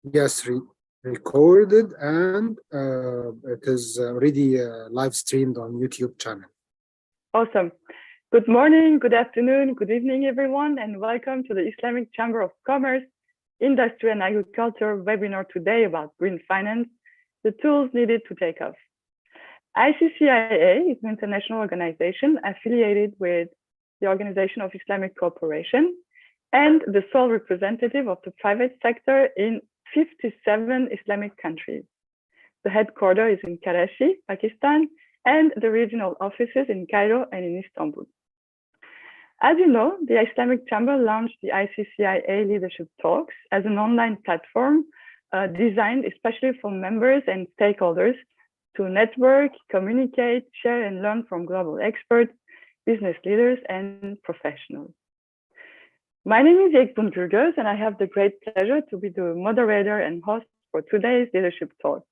Yes, recorded and it is already live streamed on YouTube channel. Awesome. Good morning, good afternoon, good evening, everyone, and welcome to the Islamic Chamber of Commerce, Industry and Agriculture webinar today about green finance, the tools needed to take off. ICCIA is an international organization affiliated with the Organization of Islamic Cooperation and the sole representative of the private sector in 57 Islamic countries. The headquarters is in Karachi, Pakistan, and the regional offices in Cairo and in Istanbul. As you know, the Islamic Chamber launched the ICCIA Leadership Talks as an online platform designed especially for members and stakeholders to network, communicate, share, and learn from global experts, business leaders, and professionals. My name is Yekbun Gürgöz, and I have the great pleasure to be the moderator and host for today's Leadership Talk.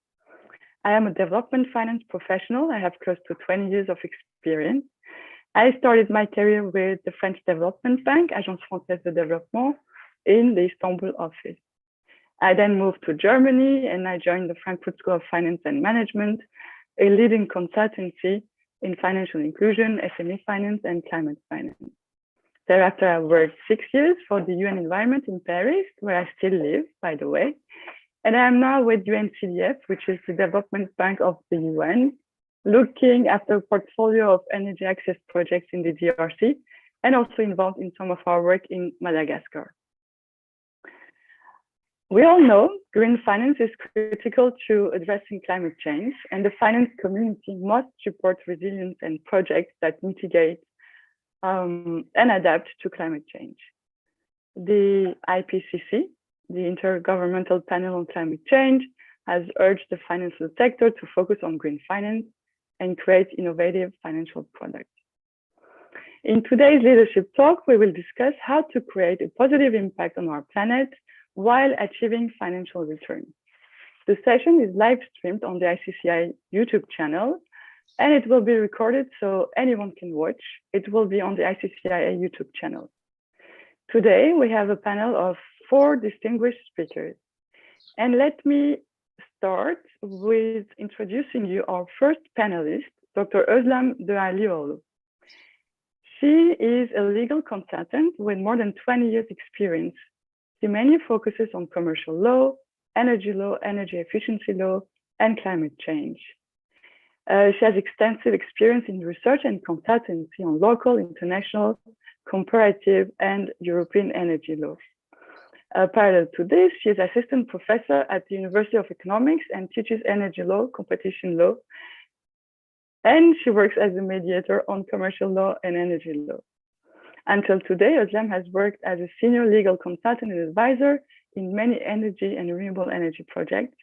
I am a development finance professional. I have close to 20 years of experience. I started my career with the French Development Bank, Agence Française de Développement, in the Istanbul office. I then moved to Germany and I joined the Frankfurt School of Finance and Management, a leading consultancy in financial inclusion, SME finance, and climate finance. Thereafter, I worked 6 years for the UN Environment in Paris, where I still live, by the way. And I am now with UNCDF, which is the Development Bank of the UN, looking after a portfolio of energy access projects in the DRC, and also involved in some of our work in Madagascar. We all know green finance is critical to addressing climate change, and the finance community must support resilience and projects that mitigate and adapt to climate change. The IPCC, the Intergovernmental Panel on Climate Change, has urged the financial sector to focus on green finance and create innovative financial products. In today's leadership talk, we will discuss how to create a positive impact on our planet while achieving financial returns. The session is live streamed on the ICCIA YouTube channel, and it will be recorded so anyone can watch. It will be on the ICCIA YouTube channel. Today, we have a panel of 4 distinguished speakers. And let me start with introducing you our first panelist, Dr. Özlem Doğalioğlu. She is a legal consultant with more than 20 years experience. She mainly focuses on commercial law, energy efficiency law, and climate change. She has extensive experience in research and consultancy on local, international, comparative, and European energy law. Parallel to this, she is assistant professor at the University of Economics and teaches energy law, competition law, and she works as a mediator on commercial law and energy law. Until today, Özlem has worked as a senior legal consultant and advisor in many energy and renewable energy projects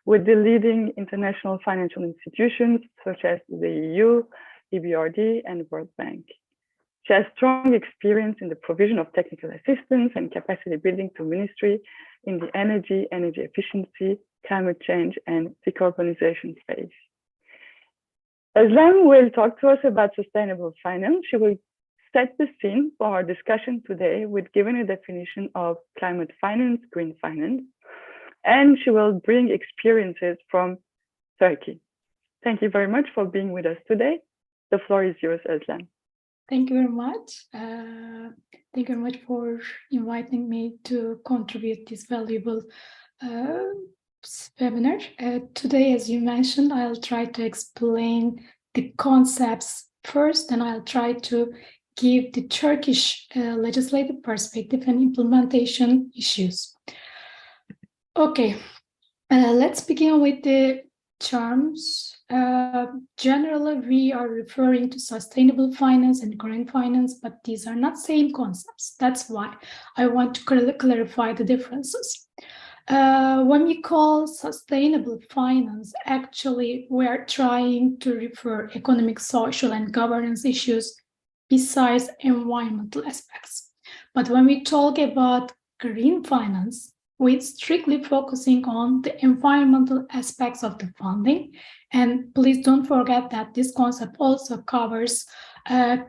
with the leading international financial institutions such as the EU, EBRD, and World Bank. She has strong experience in the provision of technical assistance and capacity building to ministry in the energy efficiency, climate change, and decarbonization space. Özlem will talk to us about sustainable finance. She will set the scene for our discussion today with giving a definition of climate finance, green finance, and she will bring experiences from Turkey. Thank you very much for being with us today. The floor is yours, Özlem. Thank you very much. Thank you very much for inviting me to contribute this valuable webinar. Today, as you mentioned, I'll try to explain the concepts first, and I'll try to give the Turkish legislative perspective and implementation issues. Okay, let's begin with the terms. Generally, we are referring to sustainable finance and green finance, but these are not same concepts. That's why I want to clarify the differences. When we call sustainable finance, actually, we are trying to refer economic, social, and governance issues besides environmental aspects. But when we talk about green finance, we're strictly focusing on the environmental aspects of the funding. And please don't forget that this concept also covers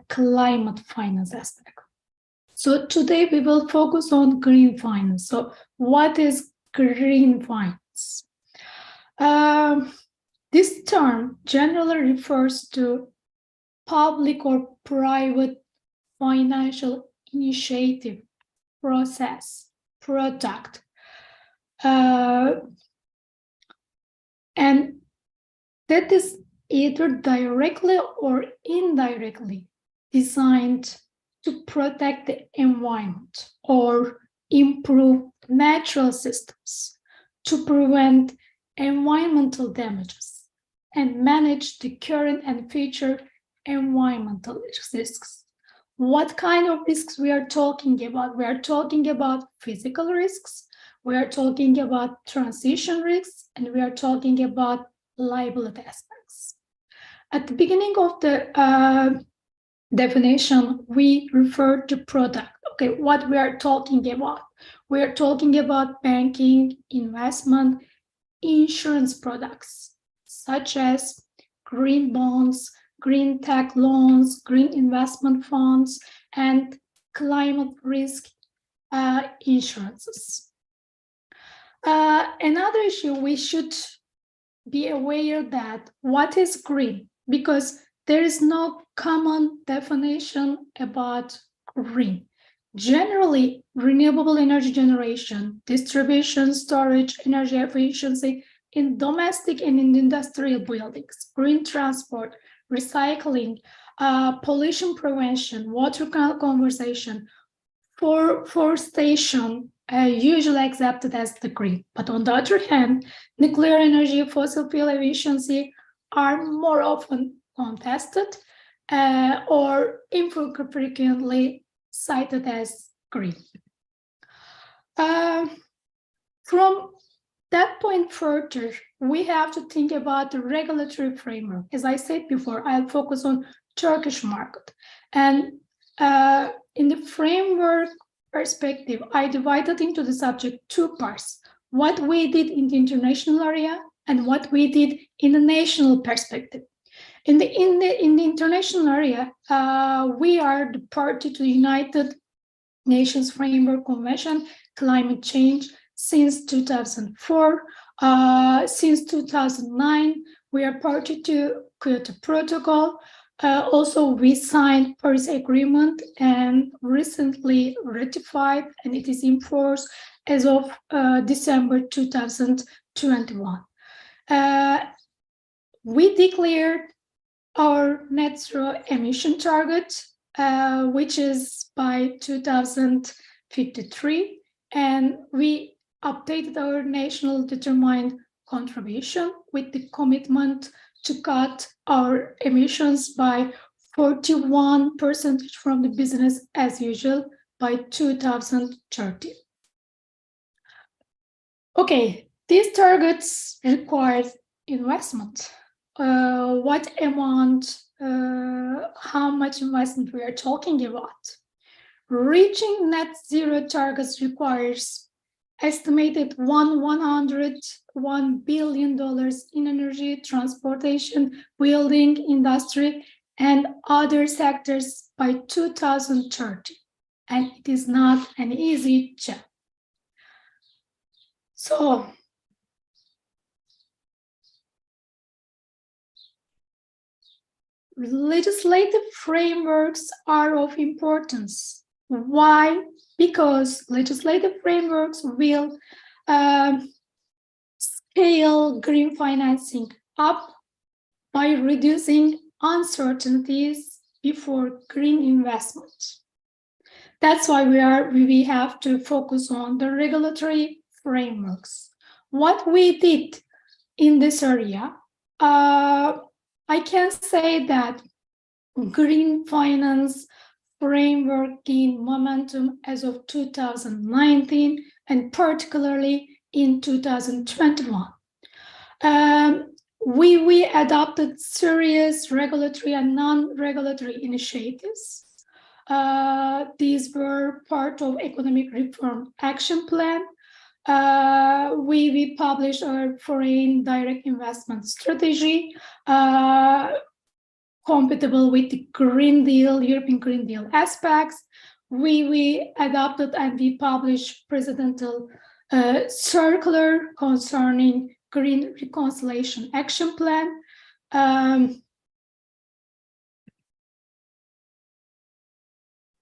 climate finance aspect. So today we will focus on green finance. So what is green finance. This term generally refers to public or private financial initiative, process, product, and that is either directly or indirectly designed to protect the environment or improve natural systems, to prevent environmental damages and manage the current and future environmental risks. What kind of risks we are talking about? We are talking about physical risks, we are talking about transition risks, and we are talking about liability aspects. At the beginning of the definition, we refer to product. Okay, what we are talking about? We are talking about banking, investment, insurance products, such as green bonds, green tech loans, green investment funds, and climate risk insurances. Another issue, we should be aware that what is green, because there is no common definition about green. Generally, renewable energy generation, distribution, storage, energy efficiency in domestic and in industrial buildings, green transport, recycling, pollution prevention, water conservation, forestation, usually accepted as the green. But on the other hand, nuclear energy, fossil fuel efficiency are more often contested or infrequently cited as green. From that point further, we have to think about the regulatory framework. As I said before, I'll focus on Turkish market. And in the framework perspective, I divided into the subject two parts: what we did in the international area and what we did in the national perspective. In the international area, we are the party to the United Nations Framework Convention, Climate Change, since 2004. Since 2009, we are party to Kyoto Protocol. Also, we signed Paris Agreement and recently ratified, and it is in force as of December 2021. We declared our net zero emission target, which is by 2053, and we updated our national determined contribution with the commitment to cut our emissions by 41% from the business as usual by 2030. Okay, these targets require investment. What amount, how much investment we are talking about? Reaching net zero targets requires estimated $101 billion in energy, transportation, building, industry, and other sectors by 2030. And it is not an easy job. So, legislative frameworks are of importance. Why? Because legislative frameworks will scale green financing up by reducing uncertainties before green investment. That's why we have to focus on the regulatory frameworks. What we did in this area, I can say that green finance framework gained momentum as of 2019 and particularly in 2021. We adopted serious regulatory and non-regulatory initiatives. These were part of Economic Reform Action Plan. We published our foreign direct investment strategy, compatible with the Green Deal, European Green Deal aspects. We adopted and we published presidential circular concerning Green Reconciliation Action Plan.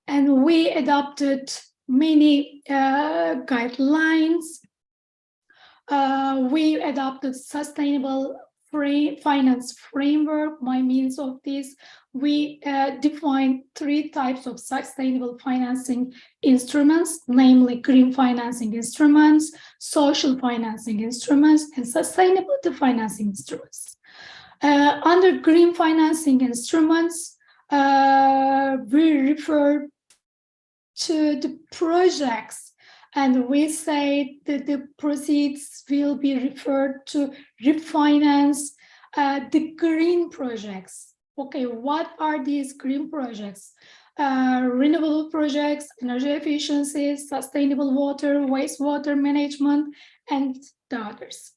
And we adopted many guidelines. We adopted sustainable finance framework. By means of this, we defined 3 types of sustainable financing instruments, namely green financing instruments, social financing instruments, and sustainability financing instruments. Under green financing instruments, we refer to the projects, and we say that the proceeds will be referred to refinance the green projects. Okay, what are these green projects? Renewable projects, energy efficiency, sustainable water, wastewater management, and the others.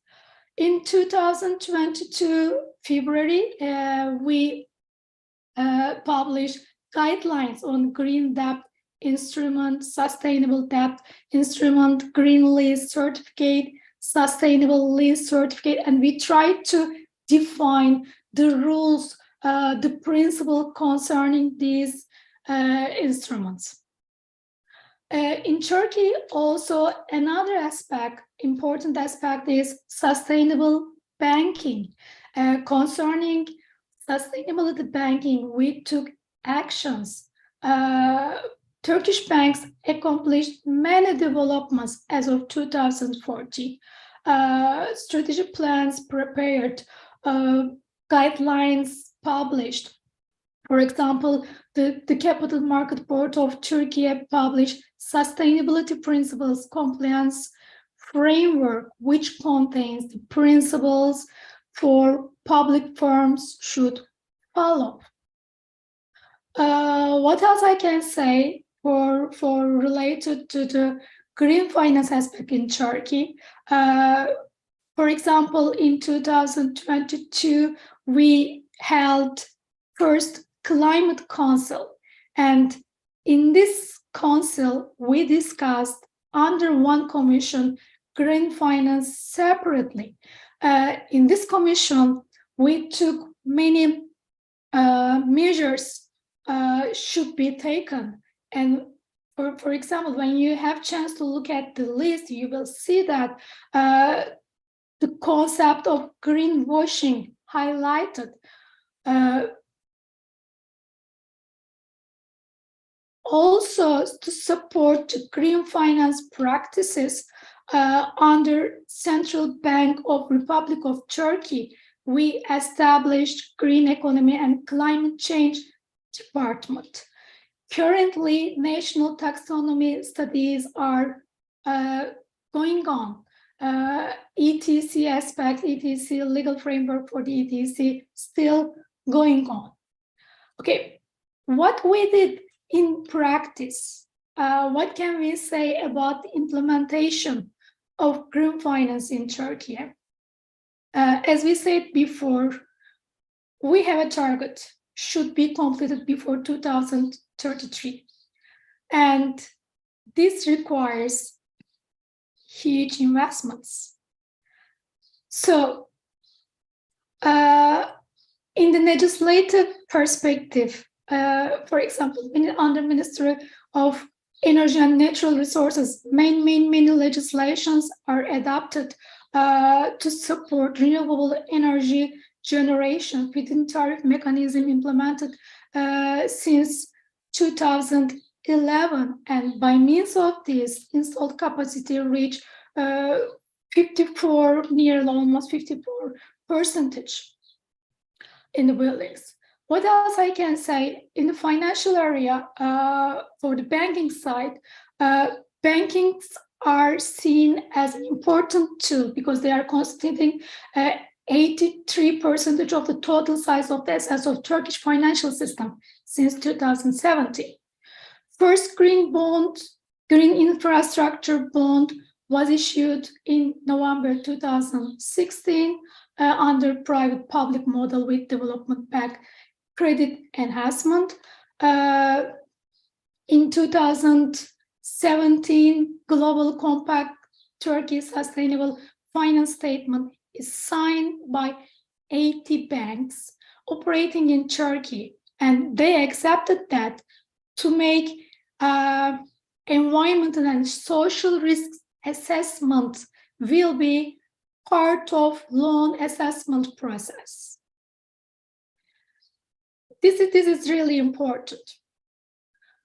In 2022 February, we published guidelines on green debt instrument, sustainable debt instrument, green lease certificate, sustainable lease certificate, and we tried to define the rules, the principle concerning these instruments. In Turkey, also another aspect, important aspect, is sustainable banking. Concerning sustainability banking, we took actions. Turkish banks accomplished many developments as of 2014. Strategic plans prepared, guidelines published. For example, the Capital Market Board of Turkey published Sustainability Principles Compliance Framework, which contains the principles for public firms should follow. What else I can say for related to the green finance aspect in Turkey? For example, in 2022, we held first Climate Council, and in this council, we discussed under one commission green finance separately. In this commission, we took many measures should be taken. And for example, when you have chance to look at the list, you will see that the concept of greenwashing highlighted. Also, to support green finance practices under Central Bank of Republic of Turkey, we established Green Economy and Climate Change Department. Currently, national taxonomy studies are going on. ETC aspects, ETC legal framework for the ETC still going on. Okay, what we did in practice, what can we say about the implementation of green finance in Turkey? As we said before, we have a target, should be completed before 2033. And this requires huge investments. So, in the legislative perspective, for example, under Ministry of Energy and Natural Resources, many legislations are adopted to support renewable energy generation within tariff mechanism implemented since 2011. And by means of this, installed capacity reached 54, nearly almost 54% in the buildings. What else I can say? In the financial area, for the banking side, bankings are seen as an important tool because they are constituting 83% of the total size of the assets of Turkish financial system since 2017. First green bond, green infrastructure bond was issued in November 2016 under private-public model with development-backed credit enhancement. In 2017, Global Compact Turkey's sustainable finance statement is signed by 80 banks operating in Turkey, and they accepted that to make environmental and social risk assessment will be part of loan assessment process. This is really important.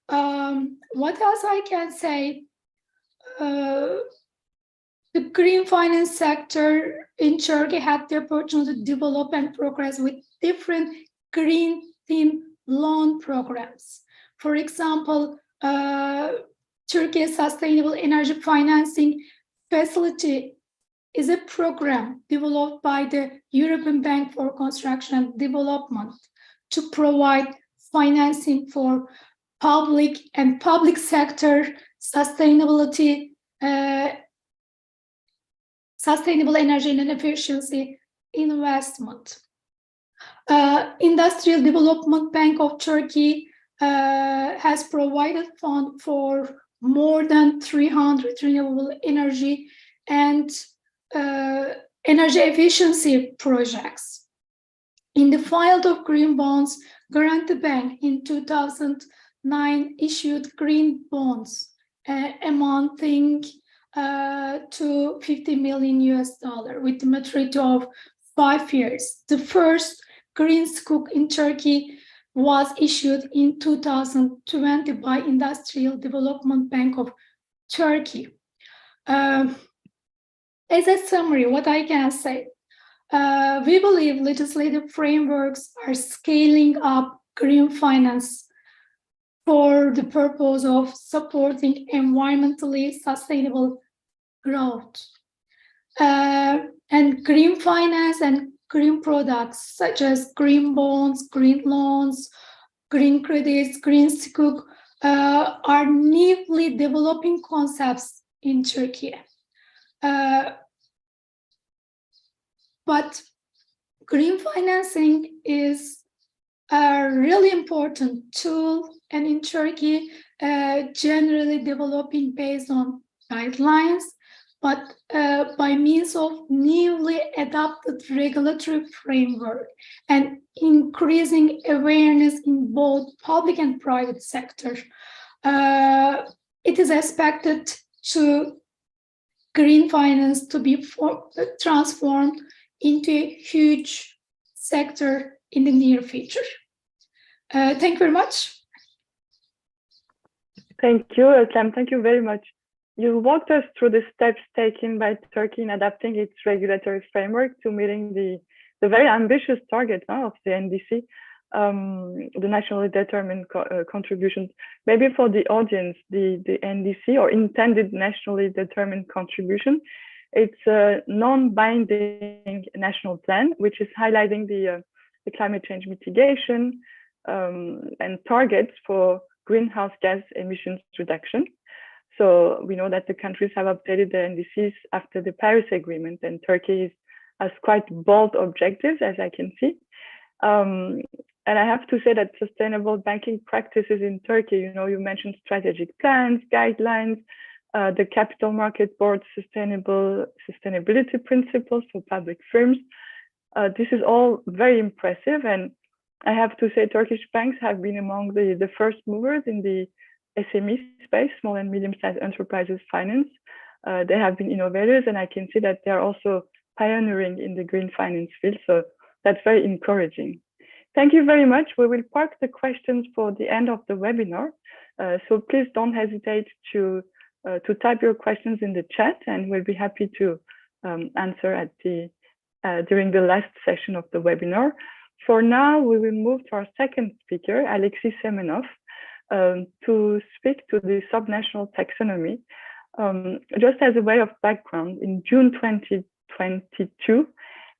What else I can say? The green finance sector in Turkey had the opportunity to develop and progress with different green theme loan programs. For example, Turkey's Sustainable Energy Financing Facility is a program developed by the European Bank for Construction and Development to provide financing for public and public sector sustainability, sustainable energy and efficiency investment. Industrial Development Bank of Turkey has provided fund for more than 300 renewable energy and energy efficiency projects. In the field of green bonds, Garanti Bank in 2009 issued green bonds amounting to $50 million with the maturity of 5 years. The first green sukuk in Turkey was issued in 2020 by Industrial Development Bank of Turkey. As a summary, what I can say, we believe legislative frameworks are scaling up green finance for the purpose of supporting environmentally sustainable growth. And green finance and green products such as green bonds, green loans, green credits, green sukuk are newly developing concepts in Turkey. But green financing is a really important tool, and in Turkey, generally developing based on guidelines, but by means of newly adopted regulatory framework and increasing awareness in both public and private sector, it is expected to green finance to be transformed into a huge sector in the near future. Thank you very much. Thank you, Özlem. Thank you very much. You walked us through the steps taken by Turkey in adapting its regulatory framework to meeting the very ambitious target of the NDC, the nationally determined contributions. Maybe for the audience, the NDC, or intended nationally determined contribution, it's a non-binding national plan, which is highlighting the climate change mitigation and targets for greenhouse gas emissions reduction. So we know that the countries have updated their NDCs after the Paris Agreement, and Turkey has quite bold objectives, as I can see. And I have to say that sustainable banking practices in Turkey, you mentioned strategic plans, guidelines, the Capital Market Board's sustainability principles for public firms. This is all very impressive, and I have to say Turkish banks have been among the first movers in the SME space, small and medium-sized enterprises finance. They have been innovators, and I can see that they're also pioneering in the green finance field. So that's very encouraging. Thank you very much. We will park the questions for the end of the webinar. So please don't hesitate to type your questions in the chat, and we'll be happy to answer at during the last session of the webinar. For now, we will move to our second speaker, Alexei Semenov, to speak to the subnational taxonomy. Just as a way of background, in June 2022,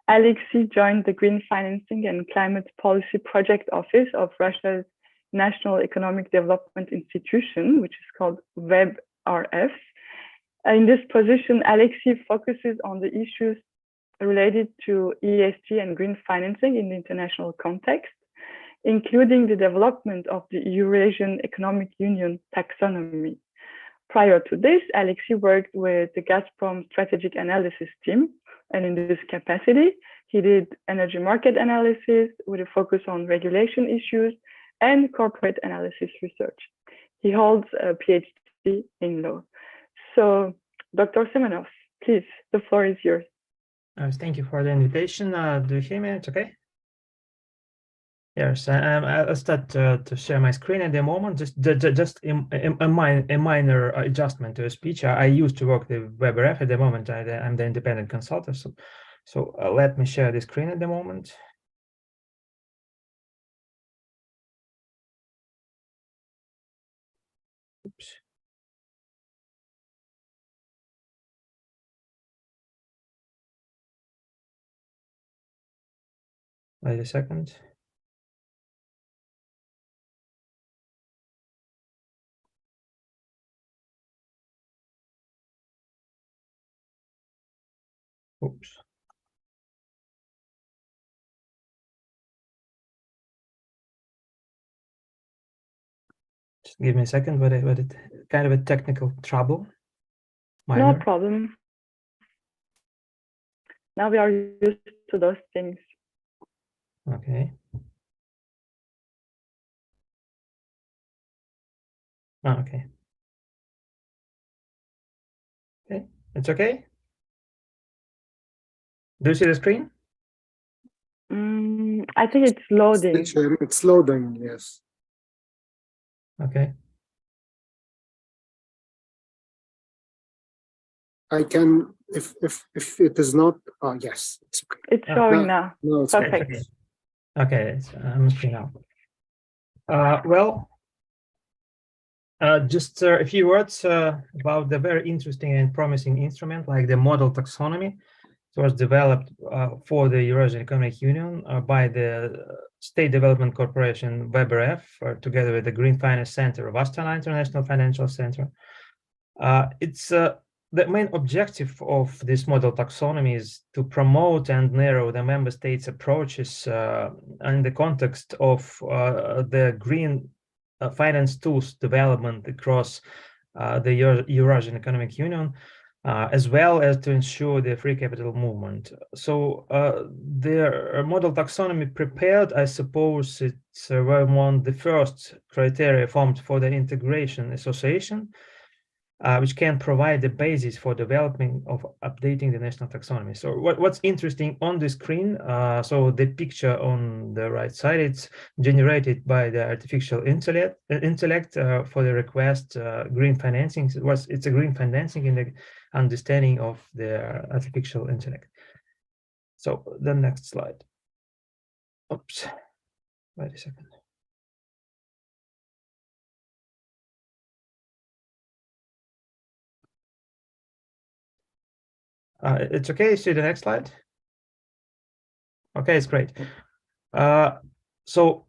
Alexei joined the Green Financing and Climate Policy Project Office of Russia's National Economic Development Institution, which is called WebRF. In this position, Alexei focuses on the issues related to ESG and green financing in the international context, including the development of the Eurasian Economic Union taxonomy. Prior to this, Alexei worked with the Gazprom strategic analysis team, and in this capacity, he did energy market analysis with a focus on regulation issues and corporate analysis research. He holds a PhD in law. So, Dr. Semenov, please, the floor is yours. Thank you for the invitation. Do you hear me? It's okay? Yes, I'll start to share my screen at the moment. Just a minor adjustment to a speech. I used to work with WebRF at the moment. I'm the independent consultant. So let me share the screen at the moment. Oops. Wait a second. Oops. Just give me a second, but it kind of a technical trouble. Minor. No problem. Now we are used to those things. Okay. Oh, okay. Okay, it's okay. Do you see the screen? I think it's loading. It's loading, yes. Okay. I can, if it is not, yes, it's okay. It's showing now. No, it's Perfect. okay. Okay, I'm free now. Well, just a few words about the very interesting and promising instrument like the model taxonomy. It was developed for the Eurasian Economic Union by the State Development Corporation, WebRF, together with the Green Finance Center of Astana International Financial Center. It's the main objective of this model taxonomy is to promote and narrow the member states' approaches in the context of the green finance tools development across the Eurasian Economic Union, as well as to ensure the free capital movement. So the model taxonomy prepared, I suppose it's one of the first criteria formed for the integration association, which can provide the basis for developing of updating the national taxonomy. So what's interesting on the screen, so the picture on the right side, it's generated by the artificial intellect for the request green financing. It's a green financing in the understanding of the artificial intellect. So the next slide. Oops, wait a second. It's okay. See the next slide. Okay, it's great. So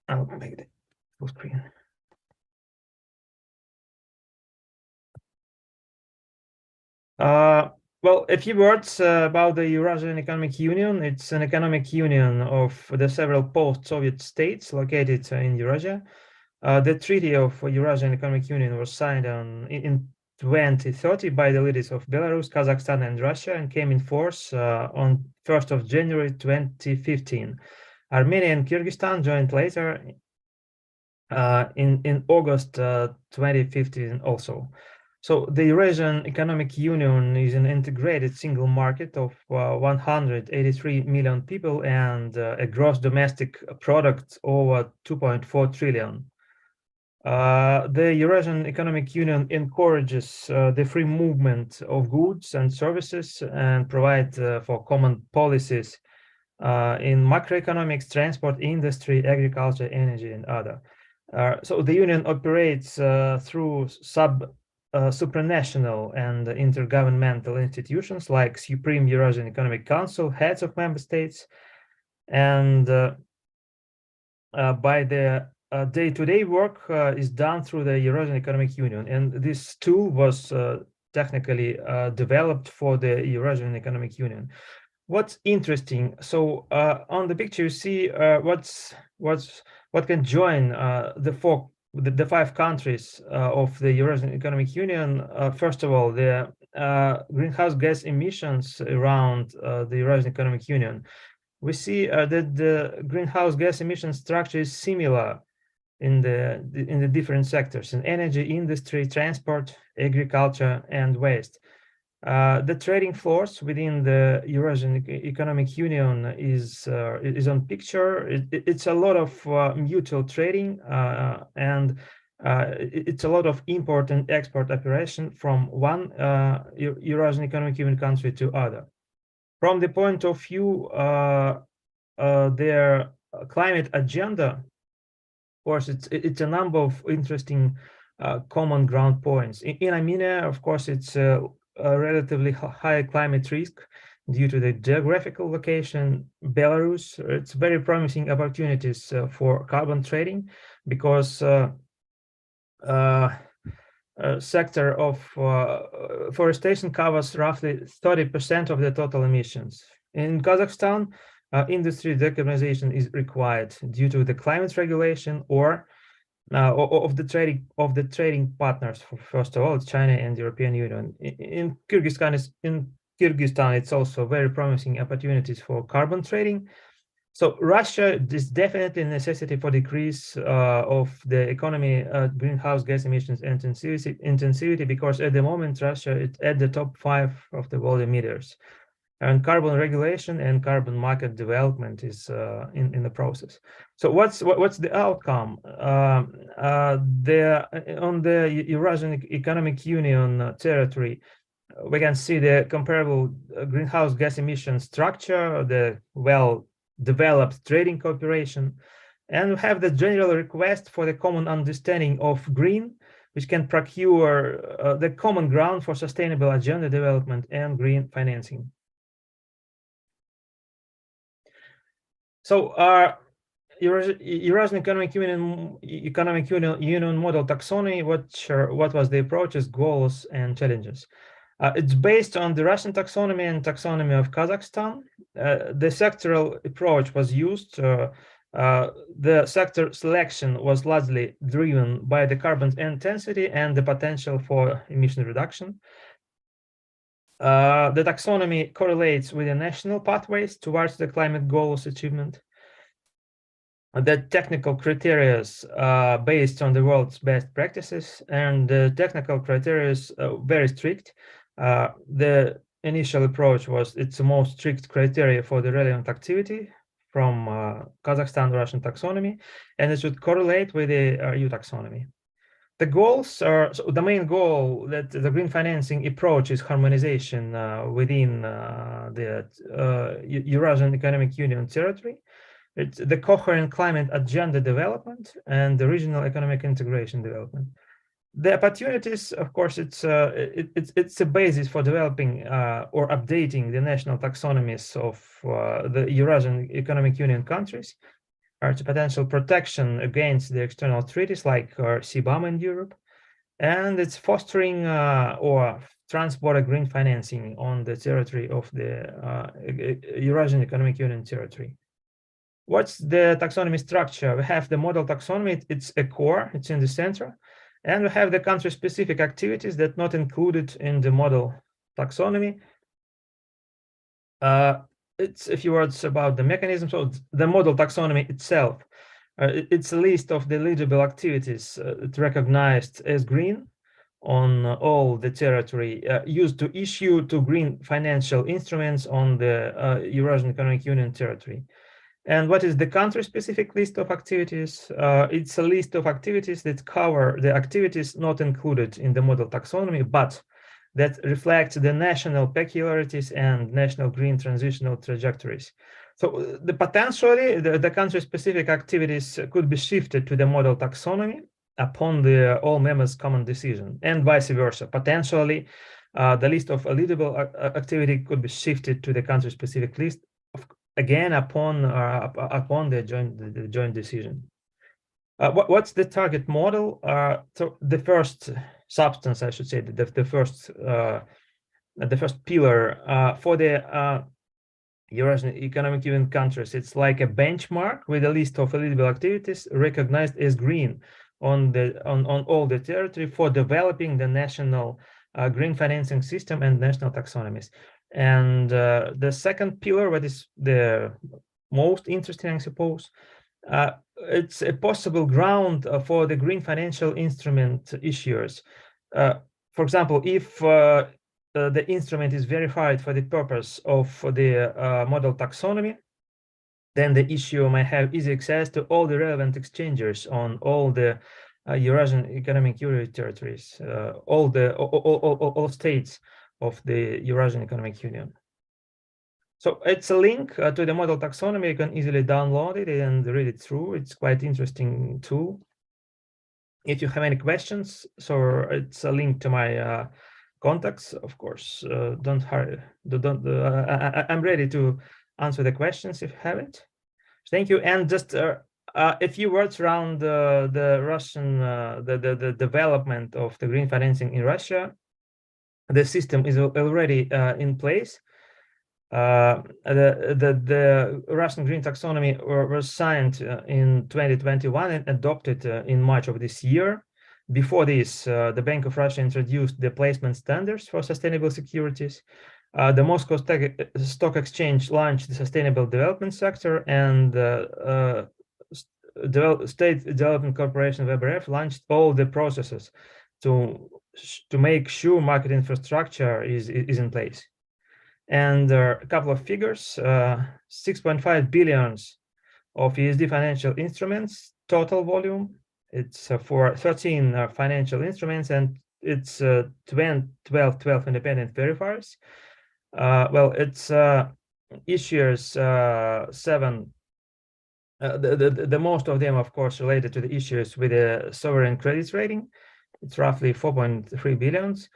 I'll make it full screen. Well, a few words about the Eurasian Economic Union. It's an economic union of the several post-Soviet states located in Eurasia. The Treaty of Eurasian Economic Union was signed in 2030 by the leaders of Belarus, Kazakhstan, and Russia, and came in force on 1st of January 2015. Armenia and Kyrgyzstan joined later in August 2015 also. So the Eurasian Economic Union is an integrated single market of 183 million people and a gross domestic product over 2.4 trillion. The Eurasian Economic Union encourages the free movement of goods and services and provide for common policies in macroeconomics, transport, industry, agriculture, energy, and other. So the union operates through supranational and intergovernmental institutions like Supreme Eurasian Economic Council, heads of member states, and by the day-to-day work is done through the Eurasian Economic Union. And this tool was technically developed for the Eurasian Economic Union. What's interesting, so on the picture you see what can join the four the 5 countries of the Eurasian Economic Union, first of all, the greenhouse gas emissions around the Eurasian Economic Union, we see that the greenhouse gas emission structure is similar in the different sectors: in energy, industry, transport, agriculture, and waste. The trading floors within the Eurasian Economic Union is on picture. It's a lot of mutual trading, and it's a lot of import and export operation from one Eurasian Economic Union country to other. From the point of view their climate agenda, of course, it's a number of interesting common ground points. In Armenia, of course, it's a relatively high climate risk due to the geographical location. Belarus, it's very promising opportunities for carbon trading, because sector of forestation covers roughly 30% of the total emissions. In Kazakhstan, industry decarbonization is required due to the climate regulation or of the trading partners. First of all, China and the European Union. In Kyrgyzstan, it's also very promising opportunities for carbon trading. So Russia is definitely a necessity for decrease of the economy greenhouse gas emissions intensivity, because at the moment Russia is at the top 5 of the world emitters, and carbon regulation and carbon market development is in the process. So what's the outcome? On the Eurasian Economic Union territory, we can see the comparable greenhouse gas emission structure, the well-developed trading cooperation, and we have the general request for the common understanding of green, which can procure the common ground for sustainable agenda development and green financing. So Eurasian Economic Union model taxonomy, what was the approaches, goals, and challenges? It's based on the Russian taxonomy and taxonomy of Kazakhstan. The sectoral approach was used. The sector selection was largely driven by the carbon intensity and the potential for emission reduction. The taxonomy correlates with the national pathways towards the climate goals achievement. The technical criteria based on the world's best practices, and the technical criteria is very strict. The initial approach was it's the most strict criteria for the relevant activity from Kazakhstan Russian taxonomy, and it should correlate with the EU taxonomy. The goals are, so the main goal that the green financing approach is harmonization within the Eurasian Economic Union territory. It's the coherent climate agenda development and the regional economic integration development. The opportunities, of course, it's a basis for developing or updating the national taxonomies of the Eurasian Economic Union countries. It's a potential protection against the external treaties like CBAM in Europe, and it's fostering or transborder green financing on the territory of the Eurasian Economic Union territory. What's the taxonomy structure? We have the model taxonomy, it's a core, it's in the center, and we have the country-specific activities that not included in the model taxonomy. It's a few words about the mechanism. So the model taxonomy itself, it's a list of the eligible activities recognized as green on all the territory used to issue to green financial instruments on the Eurasian Economic Union territory. And what is the country-specific list of activities? It's a list of activities that cover the activities not included in the model taxonomy, but that reflect the national peculiarities and national green transitional trajectories. So potentially the country-specific activities could be shifted to the model taxonomy upon the all members' common decision, and vice versa. Potentially, the list of eligible activity could be shifted to the country-specific list, again upon the joint decision. What's the target model? So the first substance, I should say, the first pillar for the Eurasian Economic Union countries, it's like a benchmark with a list of eligible activities recognized as green on all the territory for developing the national green financing system and national taxonomies. And the second pillar, what is the most interesting, I suppose, it's a possible ground for the green financial instrument issuers. For example, if the instrument is verified for the purpose of the model taxonomy, then the issuer may have easy access to all the relevant exchanges on all the Eurasian Economic Union territories, all states of the Eurasian Economic Union. So it's a link to the model taxonomy. You can easily download it and read it through. It's quite interesting tool. If you have any questions, so it's a link to my contacts. Of course, don't hurry. I'm ready to answer the questions if you have it. Thank you. And just a few words around the Russian the development of the green financing in Russia. The system is already in place. The Russian green taxonomy was signed in 2021 and adopted in March of this year. Before this, the Bank of Russia introduced the placement standards for sustainable securities. The Moscow Stock Exchange launched the sustainable development sector, and State Development Corporation WebRF launched all the processes to make sure market infrastructure is in place. And a couple of figures, 6.5 billions of USD financial instruments, total volume. It's for 13 financial instruments, and it's 12 independent verifiers. Well, it's issuers 7. The most of them, of course, related to the issuers with a sovereign credit rating. It's roughly 4.3 billions.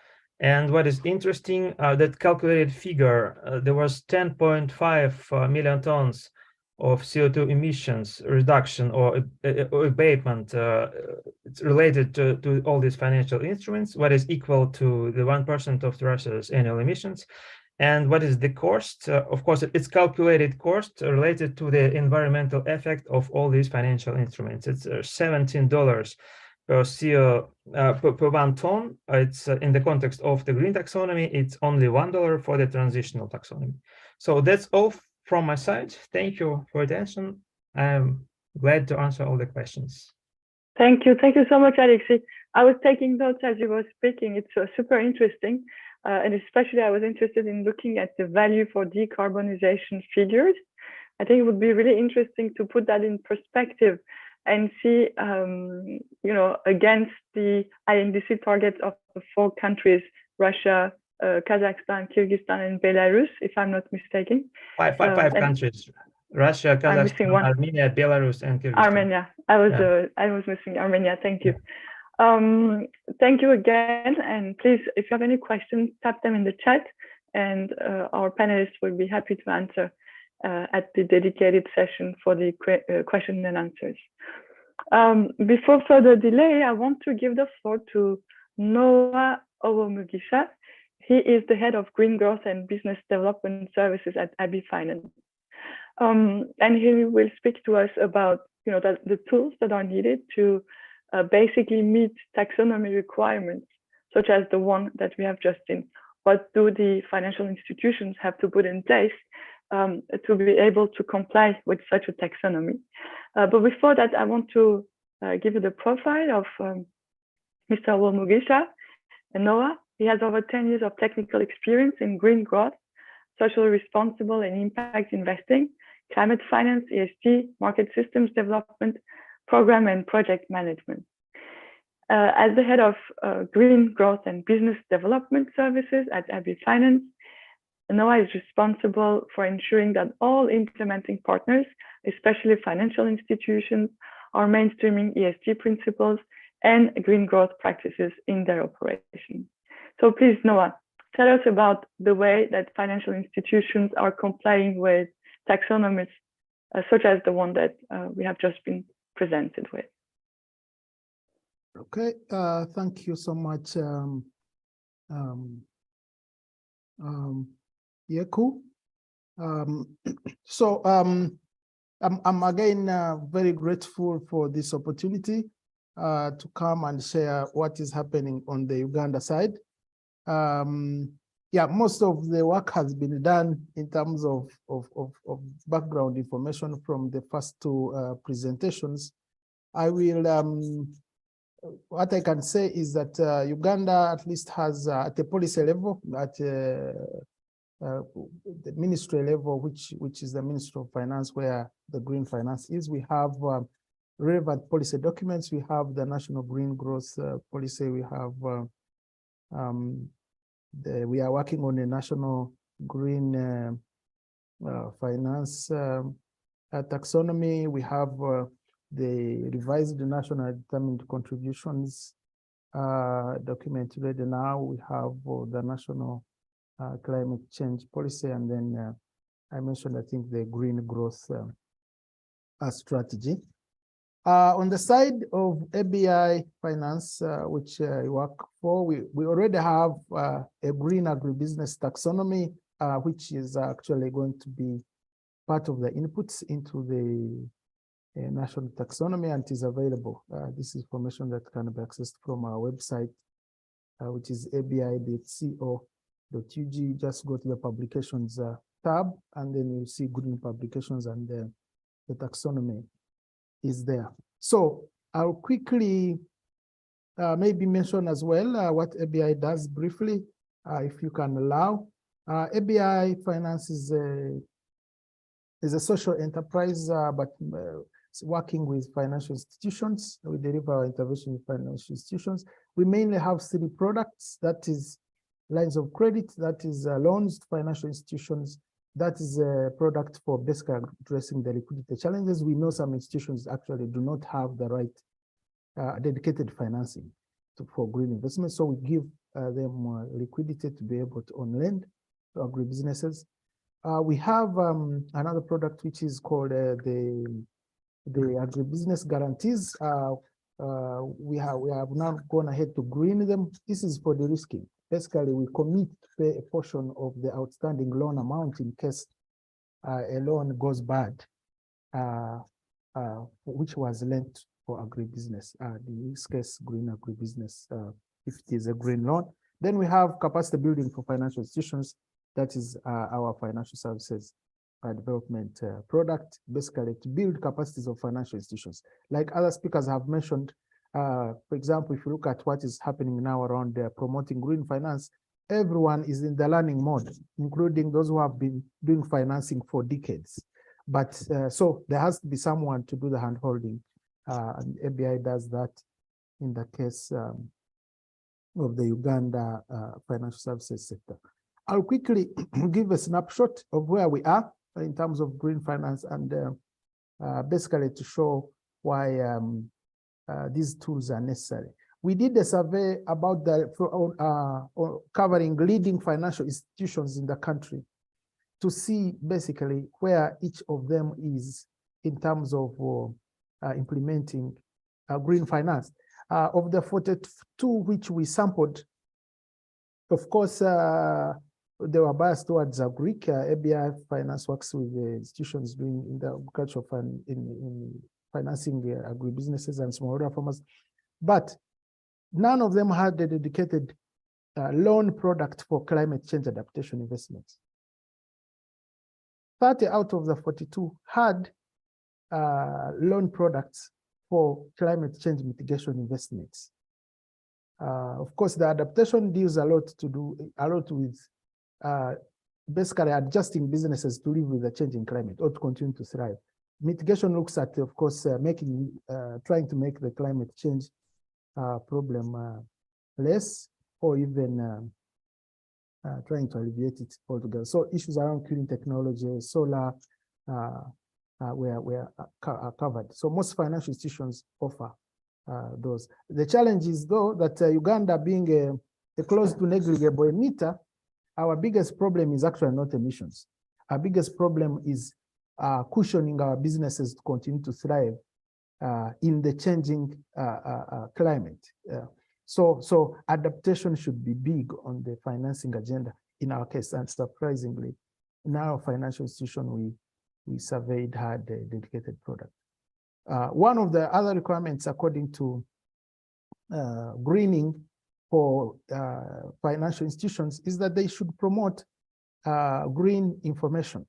And what is interesting, that calculated figure, there was 10.5 million tons of CO2 emissions reduction or abatement it's related to all these financial instruments, what is equal to the 1% of Russia's annual emissions. And what is the cost? Of course, it's calculated cost related to the environmental effect of all these financial instruments. It's $17 per CO per 1 ton. It's in the context of the green taxonomy, it's only $1 for the transitional taxonomy. So that's all from my side. Thank you for attention. I'm glad to answer all the questions. Thank you so much, Alexei. I was taking notes as you were speaking. It's super interesting, and especially I was interested in looking at the value for decarbonization figures. I think it would be really interesting to put that in perspective and see, against the INDC targets of the 4 countries, Russia, Kazakhstan, Kyrgyzstan, and Belarus, if I'm not mistaken. Five countries: Russia, Kazakhstan, Armenia, Belarus, and Kyrgyzstan. Armenia. I was missing Armenia. Thank you. Thank you again. And please, if you have any questions, type them in the chat, and our panelists will be happy to answer at the dedicated session for the question and answers. Before further delay, I want to give the floor to Noah Owomugisha. He is the head of Green Growth and Business Development Services at IB Finance. And he will speak to us about the tools that are needed to basically meet taxonomy requirements, such as the one that we have just seen. What do the financial institutions have to put in place to be able to comply with such a taxonomy? But before that, I want to give you the profile of Mr. Owomugisha. And Noah, he has over 10 years of technical experience in green growth, socially responsible and impact investing, climate finance, ESG, market systems development, program and project management. As the head of Green Growth and Business Development Services at IB Finance, Noah is responsible for ensuring that all implementing partners, especially financial institutions, are mainstreaming ESG principles and green growth practices in their operation. So please, Noah, tell us about the way that financial institutions are complying with taxonomies, such as the one that we have just been presented with. Okay, thank you so much, Yeku. I'm again very grateful for this opportunity to come and share what is happening on the Uganda side. Yeah, most of the work has been done in terms of background information from the first two presentations. I will, what I can say is that Uganda at least has at the policy level, at the ministry level, which is the Ministry of Finance, where the green finance is, we have relevant policy documents. We have the National Green Growth Policy. We have we are working on a national green finance taxonomy. We have the revised national determined contributions document ready now. We have the national climate change policy, and then I mentioned, I think, the green growth strategy. On the side of ABI Finance, which I work for, we already have a green agribusiness taxonomy, which is actually going to be part of the inputs into the national taxonomy, and is available. This is information that can be accessed from our website, which is abi.co.ug. Just go to the publications tab, and then you'll see green publications, and the taxonomy is there. So I'll quickly maybe mention as well what ABI does briefly, if you can allow. ABI Finance is a social enterprise, but working with financial institutions. We deliver our intervention in financial institutions. We mainly have 3 products. That is lines of credit, that is loans to financial institutions. That is a product for basically addressing the liquidity challenges. We know some institutions actually do not have the right dedicated financing for green investment. So we give them liquidity to be able to lend to agribusinesses. We have another product which is called the agribusiness guarantees. We have now gone ahead to green them. This is for de-risking. Basically, we commit to pay a portion of the outstanding loan amount in case a loan goes bad, which was lent for agribusiness. In this case, green agribusiness, if it is a green loan. Then we have capacity building for financial institutions. That is our financial services development product, basically to build capacities of financial institutions. Like other speakers have mentioned, for example, if you look at what is happening now around promoting green finance, everyone is in the learning mode, including those who have been doing financing for decades. But so there has to be someone to do the hand-holding, and ABI does that in the case of the Uganda financial services sector. I'll quickly give a snapshot of where we are in terms of green finance, and basically to show why these tools are necessary. We did a survey about covering leading financial institutions in the country to see basically where each of them is in terms of implementing green finance. Of the 42 which we sampled, of course, they were biased towards Greek. ABI Finance works with the institutions doing in the agriculture in financing agribusinesses and smallholder farmers, but none of them had a dedicated loan product for climate change adaptation investments. 30 out of the 42 had loan products for climate change mitigation investments. Of course, the adaptation deals a lot with basically adjusting businesses to live with the changing climate or to continue to thrive. Mitigation looks at, of course, trying to make the climate change problem less, or even trying to alleviate it altogether. So issues around clean technology, solar, were covered. So most financial institutions offer those. The challenge is, though, that Uganda being a close to negligible emitter, our biggest problem is actually not emissions. Our biggest problem is cushioning our businesses to continue to thrive in the changing climate. So adaptation should be big on the financing agenda in our case, and surprisingly, in our financial institution, we surveyed had a dedicated product. One of the other requirements, according to greening for financial institutions is that they should promote green information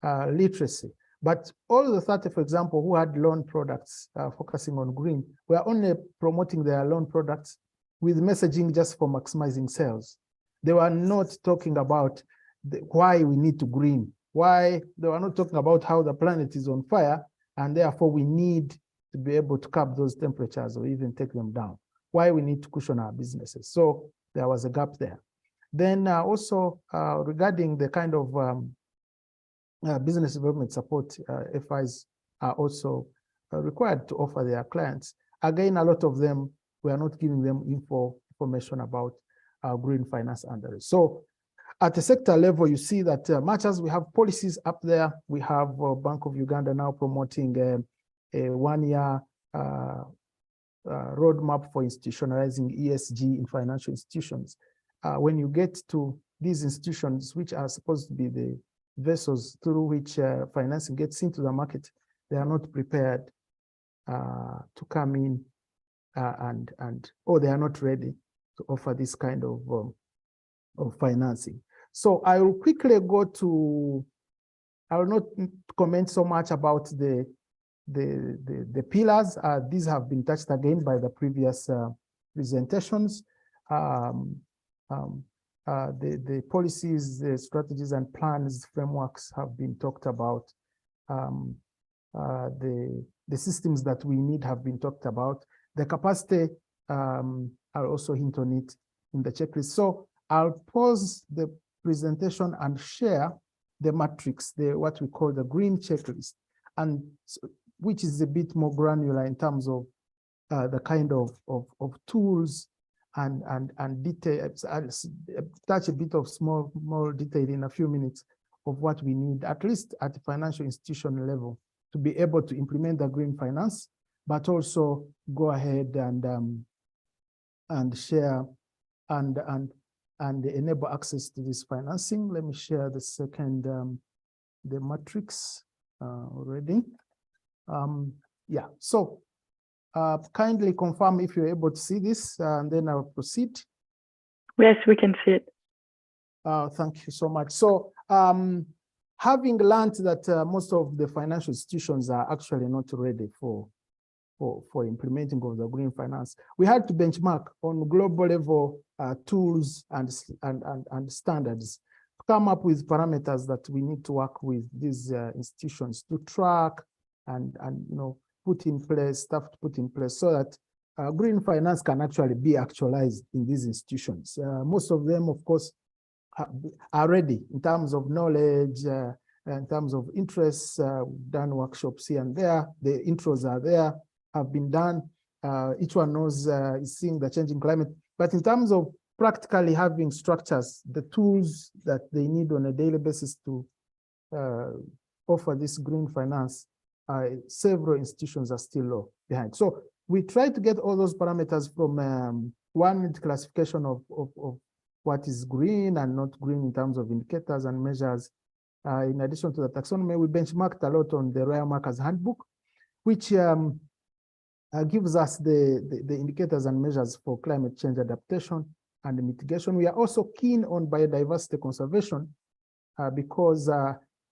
literacy. But all the 30, for example, who had loan products focusing on green, were only promoting their loan products with messaging just for maximizing sales. They were not talking about why we need to green, why they were not talking about how the planet is on fire, and therefore we need to be able to cap those temperatures or even take them down, why we need to cushion our businesses. So there was a gap there. Then also regarding the kind of business development support FIs are also required to offer their clients. Again, a lot of them, we are not giving them information about green finance under it. So at the sector level, you see that much as we have policies up there, we have Bank of Uganda now promoting a one-year roadmap for institutionalizing ESG in financial institutions. When you get to these institutions, which are supposed to be the vessels through which financing gets into the market, they are not prepared to come in or they are not ready to offer this kind of financing. So I will quickly go to, I will not comment so much about the pillars. These have been touched again by the previous presentations. The policies, the strategies and plans, frameworks have been talked about. The systems that we need have been talked about. The capacity, I'll also hint on it in the checklist. So I'll pause the presentation and share the matrix, what we call the green checklist, and which is a bit more granular in terms of the kind of tools and details. I'll touch a bit of more detail in a few minutes of what we need, at least at the financial institution level, to be able to implement the green finance, but also go ahead and share and enable access to this financing. Let me share the second, the matrix already. Yeah, so kindly confirm if you're able to see this, and then I'll proceed. Yes, we can see it. Thank you so much. So having learned that most of the financial institutions are actually not ready for implementing of the green finance, we had to benchmark on global level tools and standards to come up with parameters that we need to work with these institutions to track and put in place, stuff to put in place so that green finance can actually be actualized in these institutions. Most of them, of course, are ready in terms of knowledge, in terms of interests. We've done workshops here and there. The intros are there, have been done. Each one knows, is seeing the changing climate. But in terms of practically having structures, the tools that they need on a daily basis to offer this green finance, several institutions are still behind. So we try to get all those parameters from one classification of what is green and not green in terms of indicators and measures. In addition to the taxonomy, we benchmarked a lot on the Rare Markers Handbook, which gives us the indicators and measures for climate change adaptation and mitigation. We are also keen on biodiversity conservation because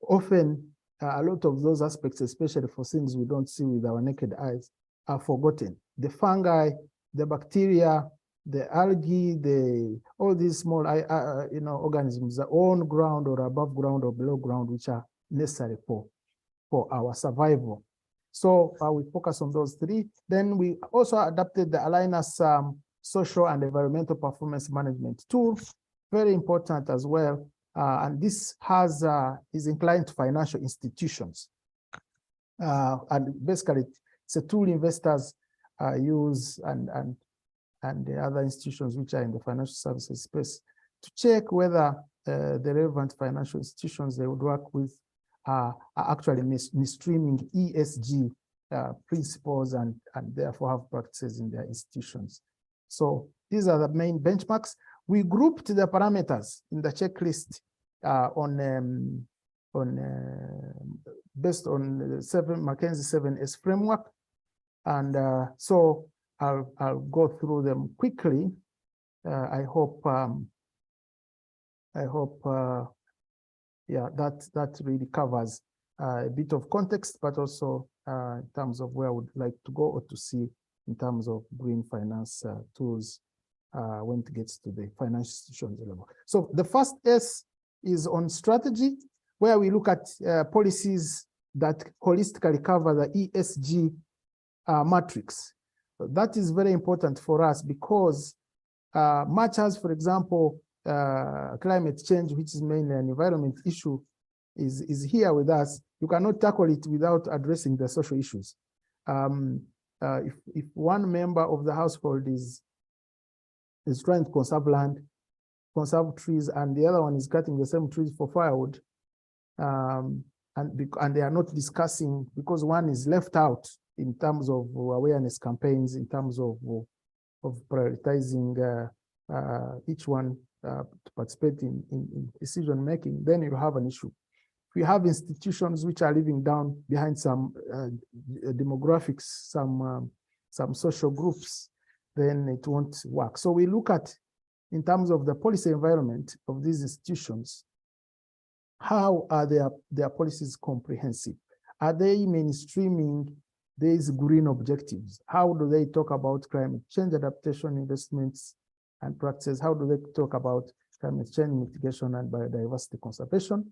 often a lot of those aspects, especially for things we don't see with our naked eyes, are forgotten. The fungi, the bacteria, the algae, all these small organisms are on ground or above ground or below ground, which are necessary for our survival. So we focus on those three. Then we also adapted the Alignus social and environmental performance management tool, very important as well. And this is inclined to financial institutions. And basically, it's a tool investors use and the other institutions which are in the financial services space to check whether the relevant financial institutions they would work with are actually mainstreaming ESG principles and therefore have practices in their institutions. So these are the main benchmarks. We grouped the parameters in the checklist based on the McKinsey 7S framework. And so I'll go through them quickly. I hope yeah, that really covers a bit of context, but also in terms of where I would like to go or to see in terms of green finance tools when it gets to the financial institutions level. So the first S is on strategy, where we look at policies that holistically cover the ESG matrix. So that is very important for us because much as, for example, climate change, which is mainly an environment issue, is here with us, you cannot tackle it without addressing the social issues. If one member of the household is trying to conserve land, conserve trees, and the other one is cutting the same trees for firewood, and they are not discussing, because one is left out in terms of awareness campaigns, in terms of prioritizing each one to participate in decision making, then you have an issue. If you have institutions which are living down behind some demographics, some social groups, then it won't work. So we look at, in terms of the policy environment of these institutions, how are their policies comprehensive? Are they mainstreaming these green objectives? How do they talk about climate change adaptation investments and practices? How do they talk about climate change mitigation and biodiversity conservation?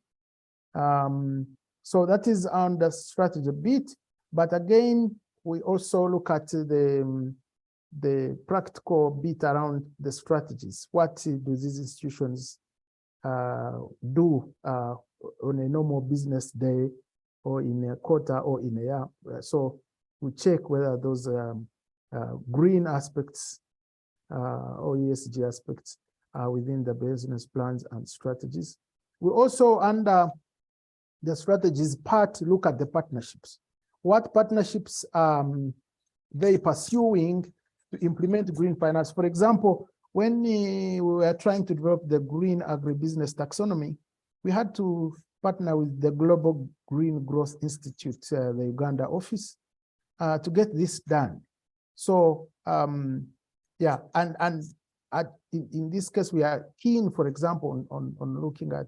So that is on the strategy bit, but again, we also look at the practical bit around the strategies. What do these institutions do on a normal business day, or in a quarter, or in a year? So we check whether those green aspects or ESG aspects are within the business plans and strategies. We also, under the strategies part, look at the partnerships. What partnerships they pursuing to implement green finance? For example, when we were trying to develop the green agribusiness taxonomy, we had to partner with the Global Green Growth Institute, the Uganda office, to get this done. So yeah, and in this case, we are keen, for example, on looking at,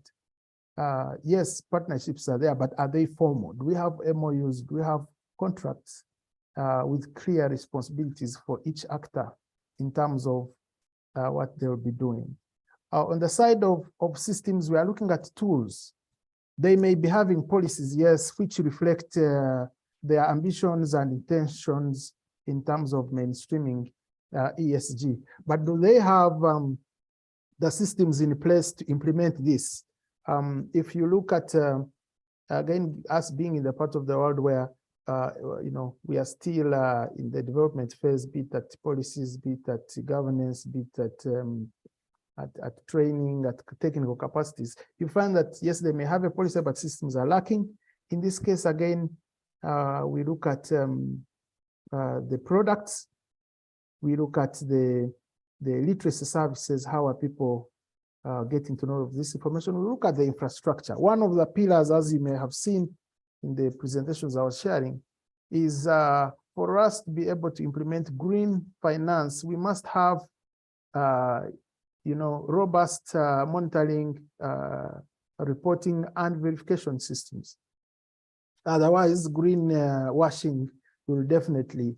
yes, partnerships are there, but are they formal? Do we have MOUs? Do we have contracts with clear responsibilities for each actor in terms of what they'll be doing? On the side of systems, we are looking at tools. They may be having policies, yes, which reflect their ambitions and intentions in terms of mainstreaming ESG. But do they have the systems in place to implement this? If you look at, again, us being in the part of the world where, you know, we are still in the development phase, be it at policies, be it at governance, be it at training, at technical capacities, you find that, yes, they may have a policy, but systems are lacking. In this case, again, we look at the products, we look at the literacy services, how are people getting to know this information. We look at the infrastructure. One of the pillars, as you may have seen in the presentations I was sharing, is for us to be able to implement green finance, we must have you know, robust monitoring, reporting, and verification systems. Otherwise, green washing will definitely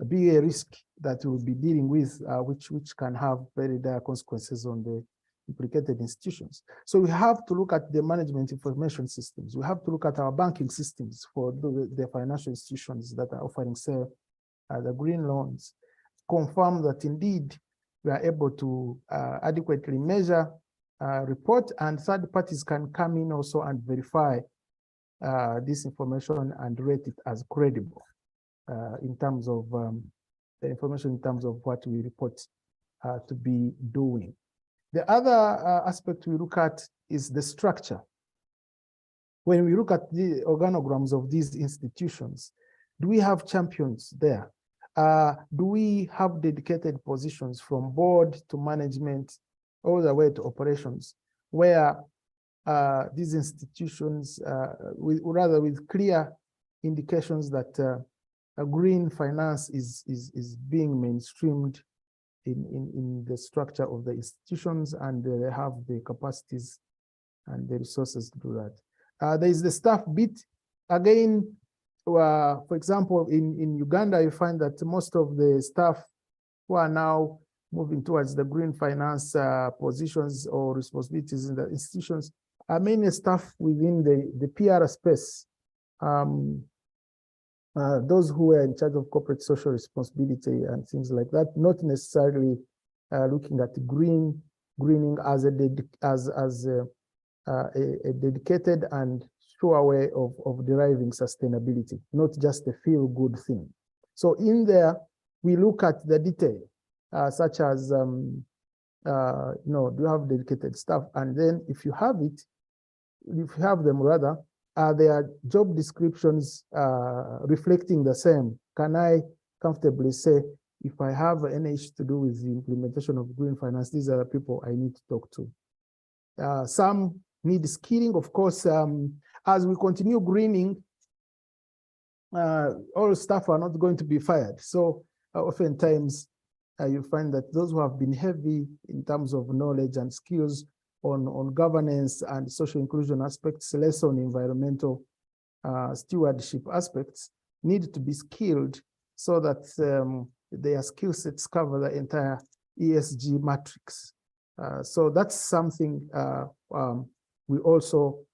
be a risk that we'll be dealing with, which can have very dire consequences on the implicated institutions. So we have to look at the management information systems. We have to look at our banking systems for the financial institutions that are offering, say, the green loans, confirm that indeed we are able to adequately measure, report, and third parties can come in also and verify this information and rate it as credible in terms of the information, in terms of what we report to be doing. The other aspect we look at is the structure. When we look at the organograms of these institutions, do we have champions there? Do we have dedicated positions from board to management all the way to operations, where these institutions, with clear indications that green finance is being mainstreamed in the structure of the institutions, and they have the capacities and the resources to do that. There is the staff bit. Again, for example, in Uganda, you find that most of the staff who are now moving towards the green finance positions or responsibilities in the institutions are mainly staff within the PR space. Those who are in charge of corporate social responsibility and things like that, not necessarily looking at greening as a dedicated and sure way of deriving sustainability, not just a feel-good thing. So in there, we look at the detail, such as, do you have dedicated staff? And then if you have it, if you have them rather, are their job descriptions reflecting the same? Can I comfortably say, if I have any issue to do with the implementation of green finance, these are the people I need to talk to. Some need skilling, of course. As we continue greening, all staff are not going to be fired. So oftentimes you find that those who have been heavy in terms of knowledge and skills on governance and social inclusion aspects, less on environmental stewardship aspects, need to be skilled so that their skill sets cover the entire ESG matrix. So that's something we also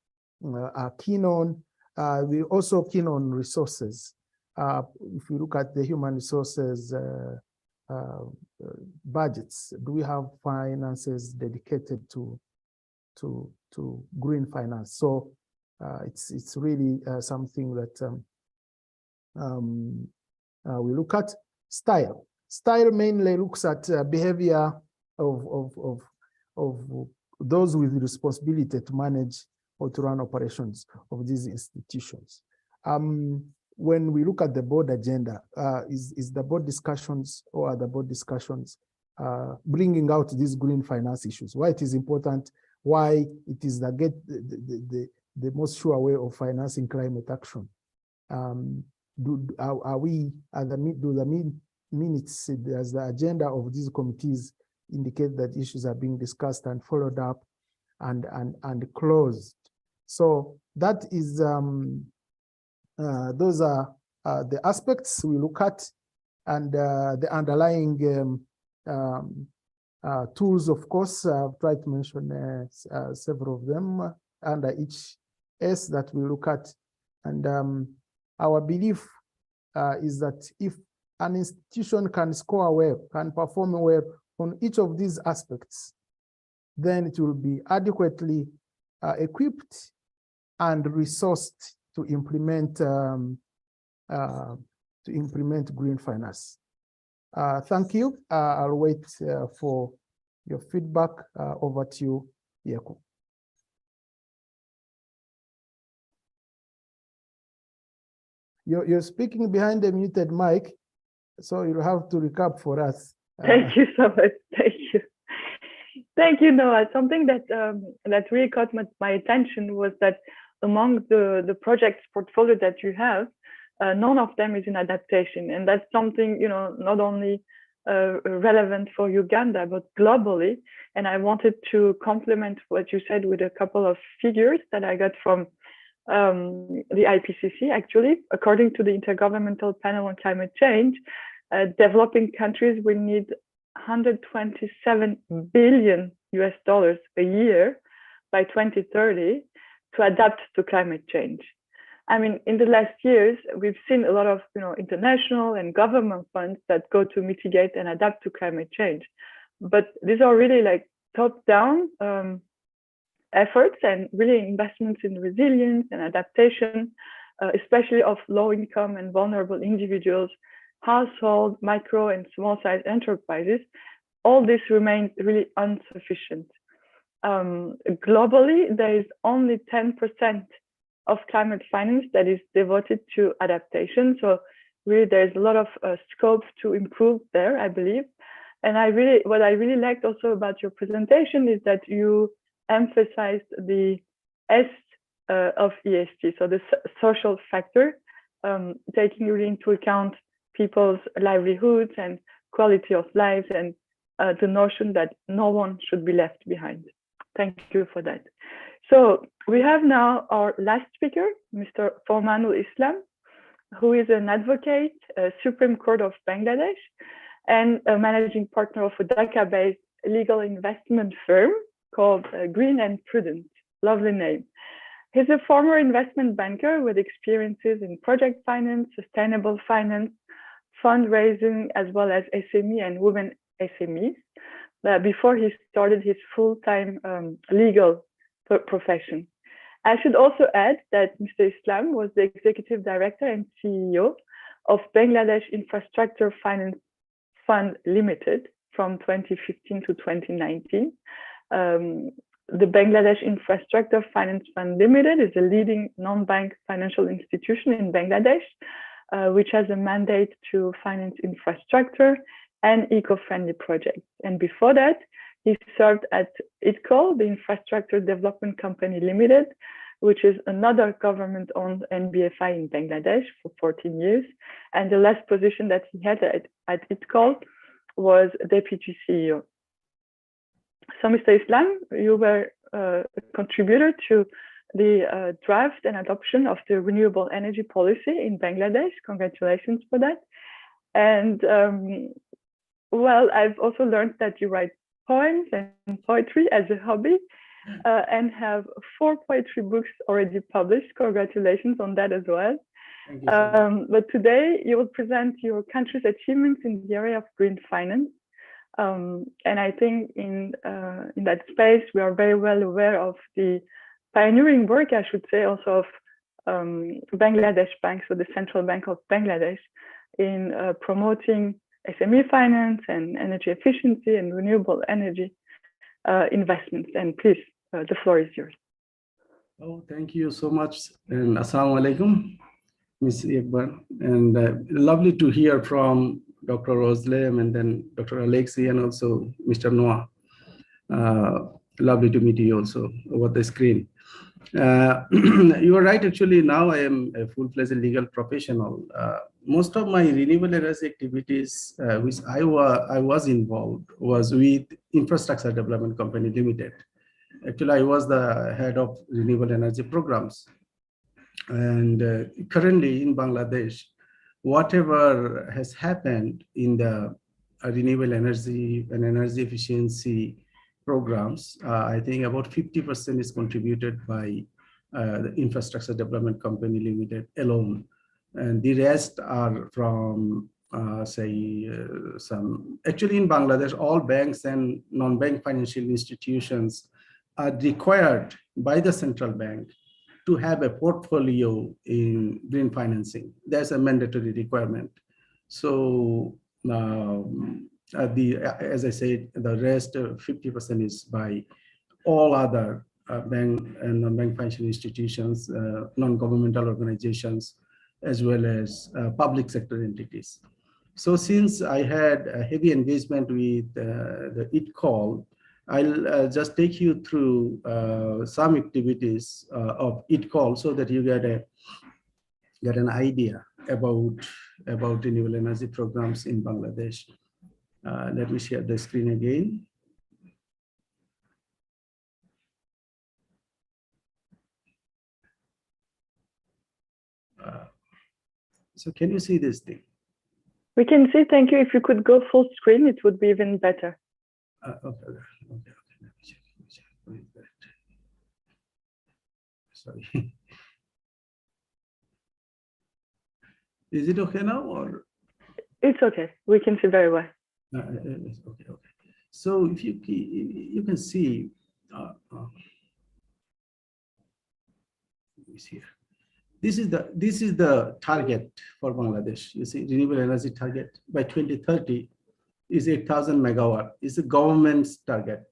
are keen on. We're also keen on resources. If you look at the human resources budgets, do we have finances dedicated to green finance? So it's really something that we look at. Style. Style mainly looks at behavior of those with responsibility to manage or to run operations of these institutions. When we look at the board agenda, is the board discussions or are the board discussions bringing out these green finance issues? Why it is important, why it is the most sure way of financing climate action. Do the minutes as the agenda of these committees indicate that issues are being discussed and followed up and closed? So that is those are the aspects we look at, and the underlying tools, of course. I've tried to mention several of them under each S that we look at. And our belief is that if an institution can score well, can perform well on each of these aspects, then it will be adequately equipped and resourced to implement green finance. Thank you. I'll wait for your feedback. Over to you, Yeku. You're speaking behind the muted mic, so you'll have to recap for us. Thank you so much. Thank you. Thank you, Noah. Something that that really caught my attention was that among the projects portfolio that you have, none of them is in adaptation, and that's something, you know, not only relevant for Uganda but globally. And I wanted to complement what you said with a couple of figures that I got from the IPCC. Actually, according to the Intergovernmental Panel on Climate Change, developing countries will need $127 billion a year by 2030 to adapt to climate change. I mean, in the last years, we've seen a lot of, you know, international and government funds that go to mitigate and adapt to climate change. But these are really like top-down efforts and really investments in resilience and adaptation, especially of low-income and vulnerable individuals, household, micro and small-sized enterprises. All this remains really insufficient. Globally, there is only 10% of climate finance that is devoted to adaptation. So really, there's a lot of scope to improve there, I believe. And what I really liked also about your presentation is that you emphasized the S of ESG, so the social factor, taking really into account people's livelihoods and quality of lives, and the notion that no one should be left behind. Thank you for that. So we have now our last speaker, Mr. Formanul Islam, who is an advocate, Supreme Court of Bangladesh, and a managing partner of a Dhaka-based legal investment firm called Green and Prudent. Lovely name. He's a former investment banker with experiences in project finance, sustainable finance, fundraising, as well as SME and women SMEs, before he started his full-time legal profession. I should also add that Mr. Islam was the executive director and CEO of Bangladesh Infrastructure Finance Fund Limited from 2015 to 2019. The Bangladesh Infrastructure Finance Fund Limited is a leading non-bank financial institution in Bangladesh, which has a mandate to finance infrastructure and eco-friendly projects. And before that, he served at ICCIA, the Infrastructure Development Company Limited, which is another government-owned NBFI in Bangladesh for 14 years. And the last position that he had at ICCIA was Deputy CEO. So, Mr. Islam, you were a contributor to the draft and adoption of the renewable energy policy in Bangladesh. Congratulations for that. And well, I've also learned that you write poems and poetry as a hobby, and have 4 poetry books already published. Congratulations on that as well. Thank you so much. But today you will present your country's achievements in the area of green finance. And I think in that space, we are very well aware of the pioneering work, I should say, also of Bangladesh Bank, so the Central Bank of Bangladesh, in promoting SME finance and energy efficiency and renewable energy investments. And please, the floor is yours. Oh, thank you so much. And Assalamu alaikum, Ms. Iqbal. And lovely to hear from Dr. Roslem and then Dr. Alexi and also Mr. Noah. Lovely to meet you also over the screen. You are right, actually, now I am a full-fledged legal professional. Most of my renewable energy activities which I was involved was with Infrastructure Development Company Limited. Actually, I was the head of renewable energy programs. And currently in Bangladesh, whatever has happened in the renewable energy and energy efficiency programs, I think about 50% is contributed by the Infrastructure Development Company Limited alone. And the rest are from, actually in Bangladesh, all banks and non-bank financial institutions are required by the central bank to have a portfolio in green financing. That's a mandatory requirement. So as I said, the rest 50% is by all other bank and non-bank financial institutions, non-governmental organizations, as well as public sector entities. So since I had a heavy engagement with the ICCIA, I'll just take you through some activities of ICCIA so that you get an idea about renewable energy programs in Bangladesh. Let me share the screen again. So can you see this thing? We can see, thank you. If you could go full screen, it would be even better. Okay. Let me check. What is that? Sorry. Is it okay now or? It's okay. We can see very well. Okay. So if you can see, here. This is the target for Bangladesh. You see, renewable energy target by 2030 is 8,000 megawatt. It's the government's target,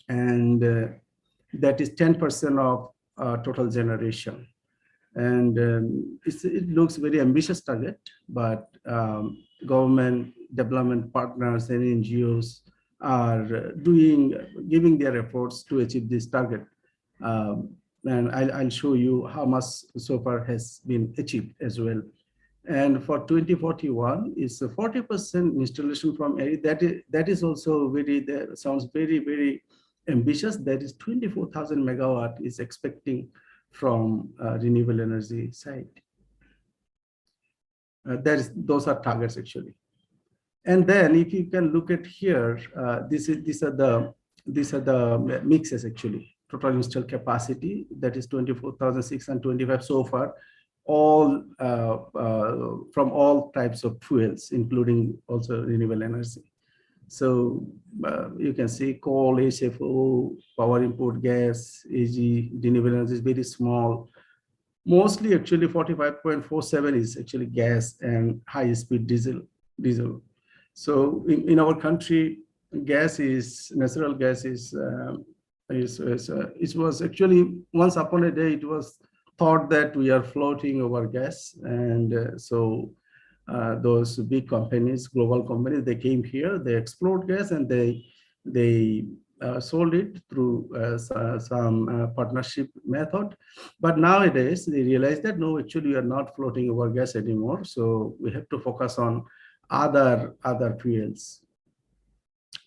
and that is 10% of total generation. And it looks very ambitious target, but government development partners and NGOs are giving their efforts to achieve this target. And I'll show you how much so far has been achieved as well. And for 2041 is a 40% installation from area. That is also very, that sounds very, very ambitious. That is 24,000 megawatt is expecting from renewable energy side. Those are targets actually. And then if you can look at here, these are the mixes actually. Total installed capacity, that is 24,625 so far, all from all types of fuels, including also renewable energy. So you can see coal, HFO, power import gas, AG, renewable energy is very small. Mostly actually 45.47 is actually gas and high speed diesel. So in our country, natural gas it was actually once upon a day, it was thought that we are floating over gas. And so those big companies, global companies, they came here, they explored gas, and they sold it through some partnership method. But nowadays they realize that no, actually we are not floating over gas anymore. So we have to focus on other fuels.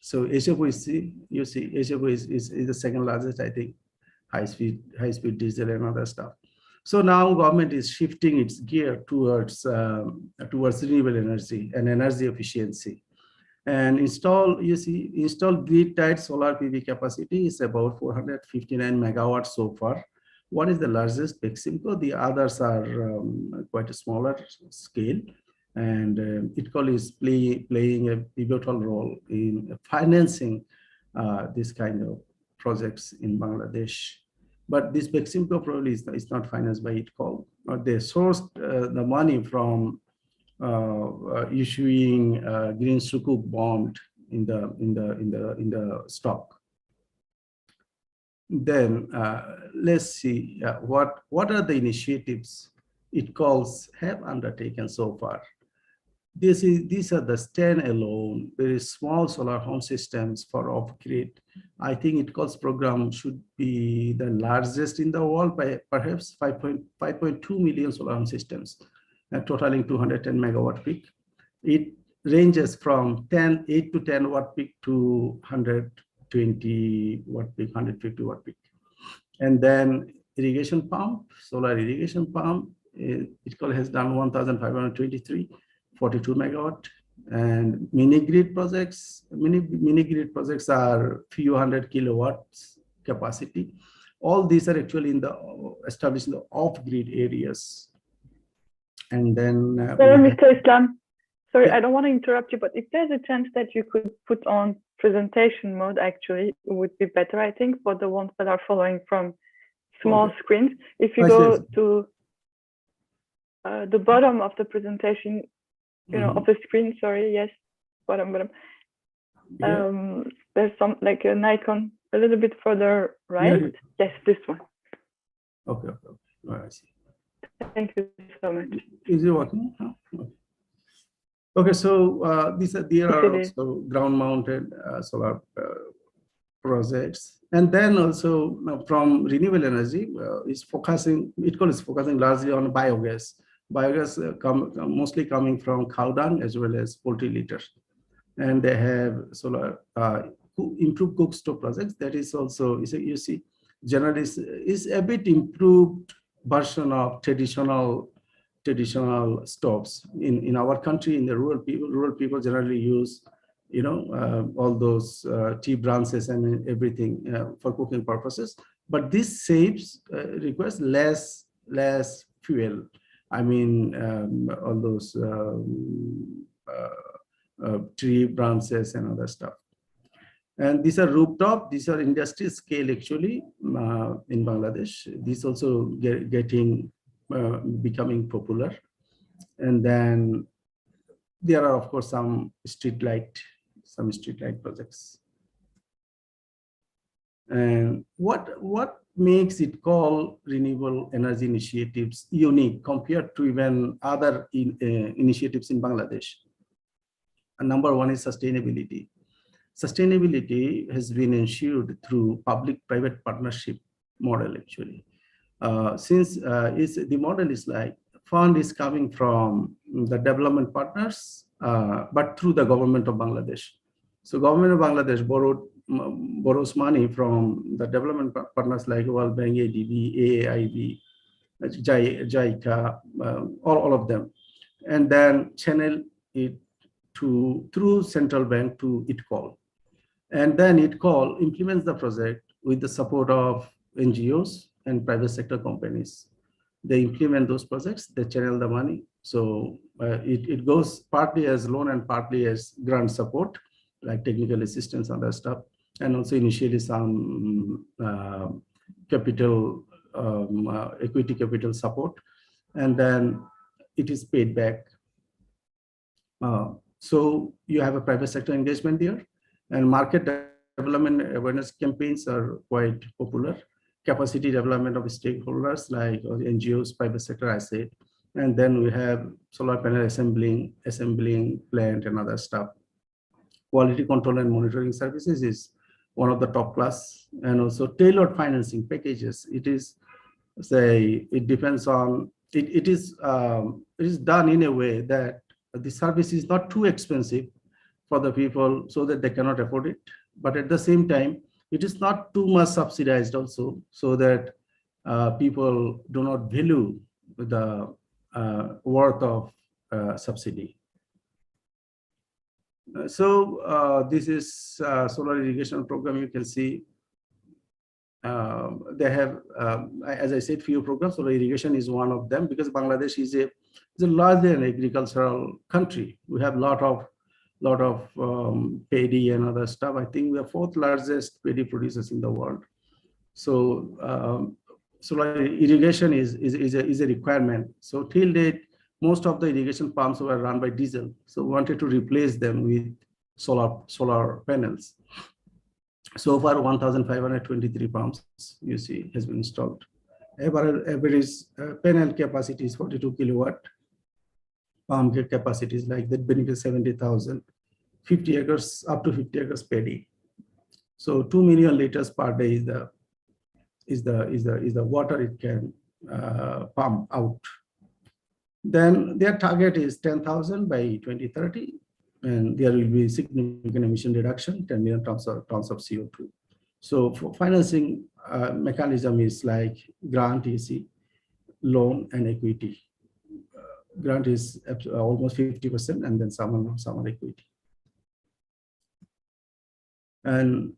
So HFO is the second largest, I think, high speed diesel and other stuff. So now government is shifting its gear towards renewable energy and energy efficiency. And installed grid tied solar PV capacity is about 459 megawatts so far. One is the largest, Beximco. The others are quite a smaller scale. And ITCOL is playing a pivotal role in financing this kind of projects in Bangladesh. But this Beximco probably is not financed by ITCOL. They sourced the money from issuing green sukuk bond in the stock. Then let's see what are the initiatives ITCOLs have undertaken so far. These are the standalone, very small solar home systems for off-grid. I think ITCOL's program should be the largest in the world by perhaps 5.2 million solar home systems, totaling 210 megawatt peak. It ranges from 8 to 10 watt peak to 120 watt peak, 150 watt peak. And then irrigation pump, solar irrigation pump, ITCOL has done 1,523. 42 megawatt. And mini grid projects are few hundred kilowatts capacity. All these are actually established in the off-grid areas. And then Mr. Islam, sorry, yeah. I don't want to interrupt you, but if there's a chance that you could put on presentation mode, actually, it would be better, I think, for the ones that are following from small screens. If you go to the bottom of the presentation, of the screen, sorry, yes, bottom. Yeah. There's some, like an icon a little bit further right. Yeah. Yes, this one. Okay. All right. Thank you so much. Is it working? Okay, so there are also ground-mounted solar projects. And then also from renewable energy, ITCOL is focusing largely on biogas. Biogas mostly coming from cow dung as well as poultry litter. And they have solar improved cook stove projects. That is also, you see, generally is a bit improved version of traditional stoves. In our country, in the rural people generally use, all those tea branches and everything for cooking purposes. But this requires less fuel. I mean, all those tree branches and other stuff. And these are rooftop, these are industry scale actually in Bangladesh. These also becoming popular. And then there are, of course, some street light projects. And what makes ITCOL renewable energy initiatives unique compared to even other initiatives in Bangladesh? And number one is sustainability. Sustainability has been ensured through public-private partnership model actually. since the model is like fund is coming from the development partners, but through the government of Bangladesh. So government of Bangladesh borrows money from the development partners like World Bank, ADB, AAIB, JICA, all of them, and then channel it through central bank to ITCOL. And then ITCOL implements the project with the support of NGOs and private sector companies. They implement those projects, they channel the money. So it goes partly as loan and partly as grant support, like technical assistance and other stuff. And also initially some capital, equity capital support. And then it is paid back. So you have a private sector engagement there, and market development awareness campaigns are quite popular. Capacity development of stakeholders like NGOs, private sector, I said. And then we have solar panel assembling plant and other stuff. Quality control and monitoring services is one of the top class, and also tailored financing packages. It is, say, it depends on, it is done in a way that the service is not too expensive for the people so that they cannot afford it. But at the same time, it is not too much subsidized also, so that people do not value the worth of subsidy. So this is solar irrigation program. You can see they have, as I said, few programs. Solar irrigation is one of them, because Bangladesh is a largely an agricultural country. We have lot of paddy and other stuff. I think we are 4th largest paddy producers in the world. So solar irrigation is a requirement. So till date, most of the irrigation pumps were run by diesel. So we wanted to replace them with solar panels. So far, 1,523 pumps, you see, has been installed. Average panel capacity is 42 kilowatt. Pump capacity is like that, benefit 70,000, 50 acres, up to 50 acres paddy. So 2 million liters per day is the water it can pump out. Then their target is 10,000 by 2030, and there will be significant emission reduction, 10 million tons of CO2. So for financing mechanism is like grant, EC, loan, and equity. Grant is almost 50%, and then some equity. And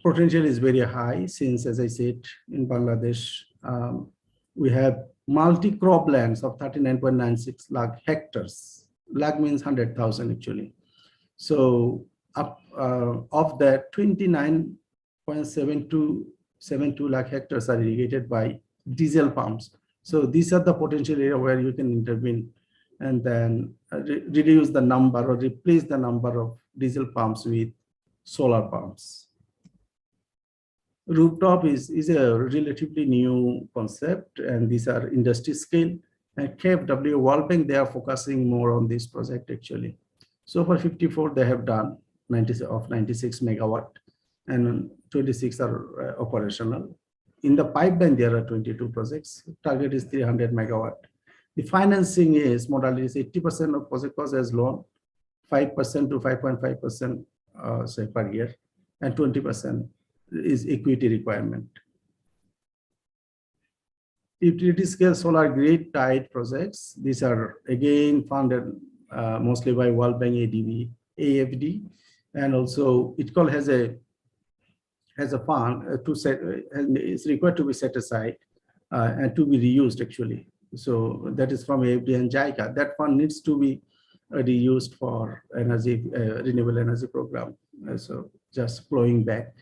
potential is very high, since, as I said, in Bangladesh, we have multi-crop lands of 39.96 lakh hectares. Lakh means 100,000 actually. So of that, 29.72 lakh hectares are irrigated by diesel pumps. So these are the potential area where you can intervene and then reduce the number or replace the number of diesel pumps with solar pumps. Rooftop is a relatively new concept, and these are industry scale. And KfW, World Bank, they are focusing more on this project actually. So for 54, they have done 96 megawatt, and 26 are operational. In the pipeline, there are 22 projects. Target is 300 megawatt. The financing is modality is 80% of project cost as loan, 5% to 5.5% say per year, and 20% is equity requirement. Utility scale solar grid tied projects. These are again funded mostly by World Bank, ADB, AFD, and also ITCOL has a fund to set, and it's required to be set aside and to be reused actually. So that is from AFD and JICA. That fund needs to be reused for energy, renewable energy program. So just flowing back.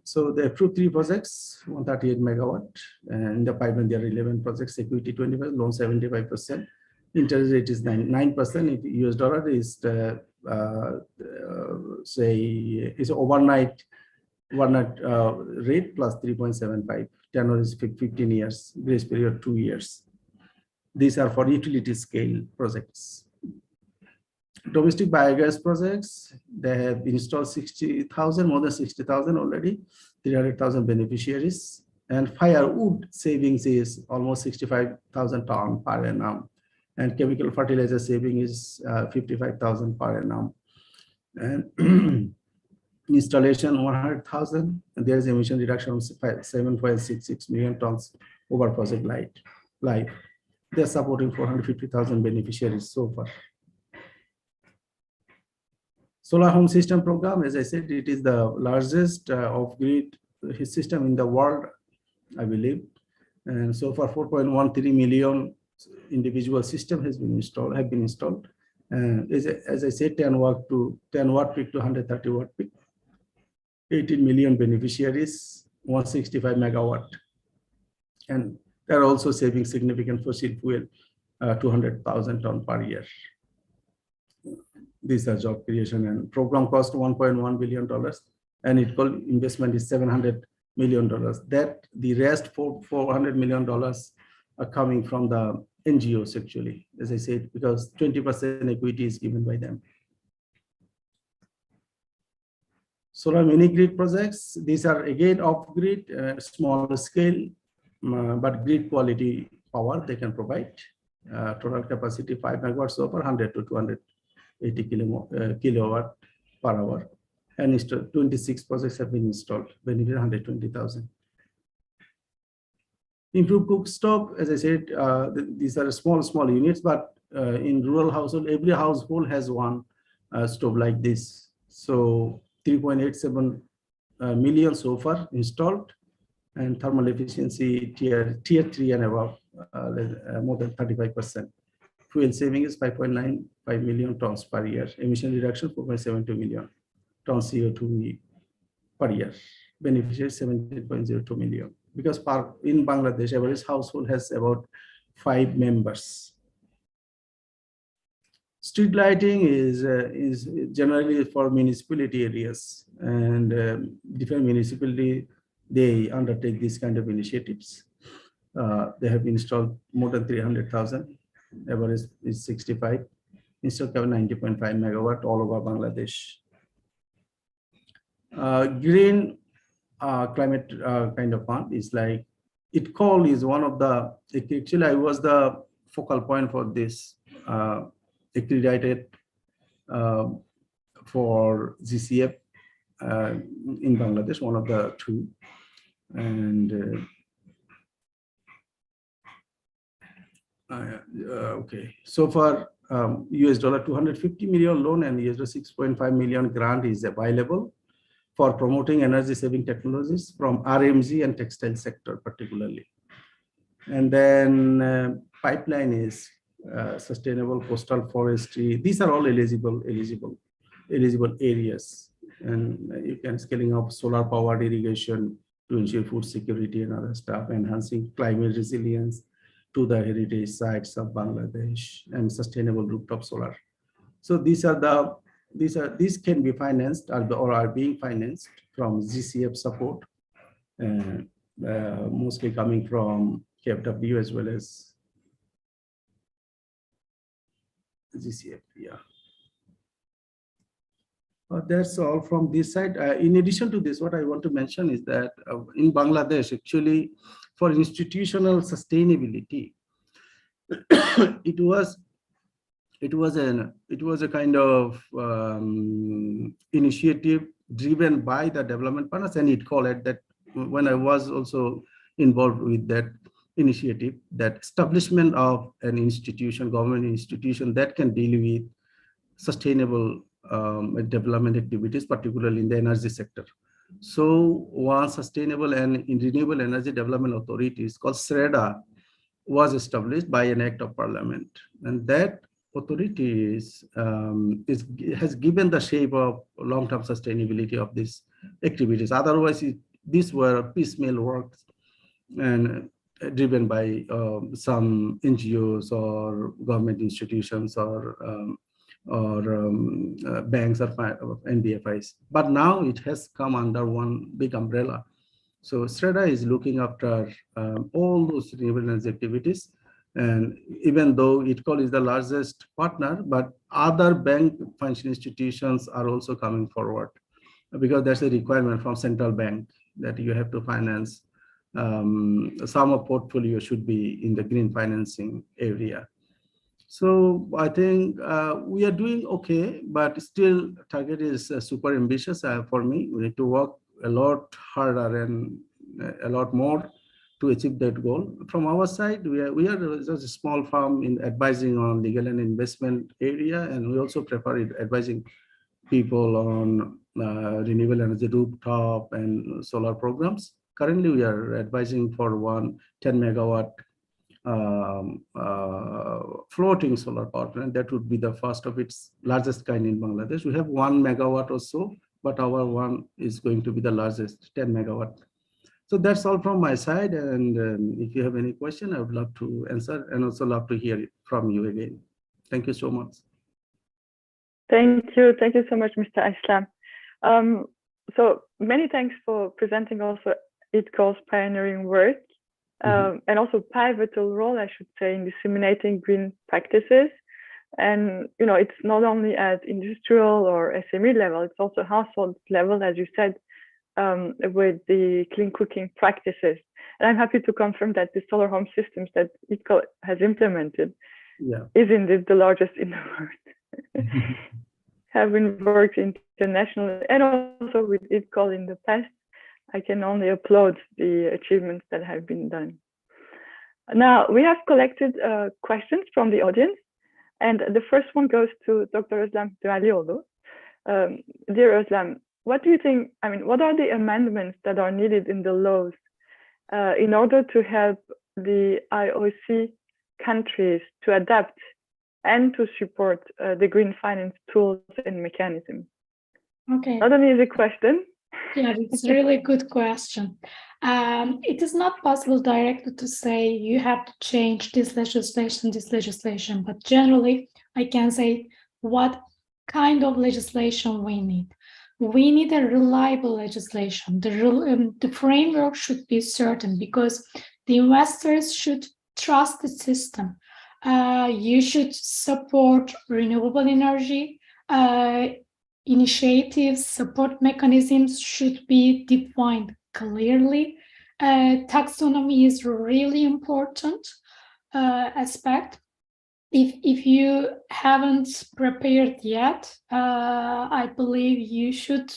So they approved 3 projects, 138 megawatt, and in the pipeline there are 11 projects, equity 25%, loan 75%. Interest rate is 9%. US dollar is say is overnight rate plus 3.75. Tenor is 15 years. Grace period 2 years. These are for utility scale projects. Domestic biogas projects, they have installed 60,000, more than 60,000 already, 300,000 beneficiaries. And firewood savings is almost 65,000 ton per annum. And chemical fertilizer saving is 55,000 per annum. And installation 100,000, and there is emission reduction of 7.66 million tons over project life. They're supporting 450,000 beneficiaries so far. Solar home system program, as I said, it is the largest off-grid system in the world, I believe. And so far 4.13 million individual system have been installed. And as I said, 10 watt peak to 130 watt peak. 18 million beneficiaries, 165 megawatt. And they're also saving significant fossil fuel, 200,000 ton per year. These are job creation, and program cost $1.1 billion, and it called investment is $700 million. That the rest $400 million are coming from the NGOs actually, as I said, because 20% equity is given by them. Solar mini grid projects, these are again off-grid, small scale, but grid quality power they can provide. Total capacity 5 megawatts over 100 to 280 kilowatt per hour. And 26 projects have been installed, benefit 120,000. Improved cooktop, as I said, these are small units, but in rural household, every household has one stove like this. So 3.87 million so far installed, and thermal efficiency tier 3 and above, more than 35%. Fuel saving is 5.95 million tons per year. Emission reduction 4.72 million tons CO2 per year. Beneficiaries 17.02 million. Because in Bangladesh, average household has about 5 members. Street lighting is generally for municipality areas, and different municipality, they undertake these kind of initiatives. They have installed more than 300,000. Average is 65. Installed 90.5 megawatt all over Bangladesh. Green climate kind of fund is like, ITCOL is one of the, actually I was the focal point for this, accredited for GCF in Bangladesh, one of the two. And okay, so far US dollar 250 million loan and US dollar 6.5 million grant is available for promoting energy saving technologies from RMG and textile sector particularly. And then pipeline is sustainable coastal forestry. These are all eligible areas, and you can scaling up solar powered irrigation to ensure food security and other stuff, enhancing climate resilience to the heritage sites of Bangladesh, and sustainable rooftop solar. So these can be financed or are being financed from GCF support, mostly coming from KfW as well as GCF. Yeah. That's all from this side. In addition to this, what I want to mention is that in Bangladesh, actually, for institutional sustainability, it was a kind of initiative driven by the development partners, and it called it that when I was also involved with that initiative, that establishment of an institution, government institution that can deal with sustainable development activities, particularly in the energy sector. So one sustainable and renewable energy development authority called SREDA was established by an act of parliament, and that authority has given the shape of long-term sustainability of these activities. Otherwise, these were piecemeal works and driven by some NGOs or government institutions or banks or NBFIs. But now it has come under one big umbrella. So SREDA is looking after all those renewable energy activities. And even though ITCOL is the largest partner, but other bank financial institutions are also coming forward, because there's a requirement from central bank that you have to finance some of portfolio should be in the green financing area. So I think we are doing okay, but still target is super ambitious for me. We need to work a lot harder and a lot more to achieve that goal. From our side, we are just a small firm in advising on legal and investment area, and we also prefer advising people on renewable energy rooftop and solar programs. Currently, we are advising for 10 megawatt floating solar power plant. That would be the first of its largest kind in Bangladesh. We have 1 megawatt or so, but our one is going to be the largest, 10 megawatt. So that's all from my side. And if you have any question, I would love to answer and also love to hear it from you again. Thank you so much. Thank you. Thank you so much, Mr. Aslam. So many thanks for presenting also ICCIA's pioneering work and also pivotal role, I should say, in disseminating green practices. And, you know, it's not only at industrial or SME level, it's also household level, as you said, with the clean cooking practices. And I'm happy to confirm that the solar home systems that ICCIA has implemented is indeed the largest in the world. Having worked internationally and also with ICCIA in the past, I can only applaud the achievements that have been done. Now, we have collected questions from the audience, and the first one goes to Dr. Özlem Dualioğlu. Dear Özlem, what do you think, I mean, what are the amendments that are needed in the laws in order to help the IOC countries to adapt and to support the green finance tools and mechanisms? Okay. Not an easy question. Yeah, it's a really good question. It is not possible directly to say you have to change this legislation, but generally I can say what kind of legislation we need. We need a reliable legislation. The framework should be certain because the investors should trust the system. You should support renewable energy. Initiatives, support mechanisms should be defined clearly. Taxonomy is really important aspect. If you haven't prepared yet, I believe you should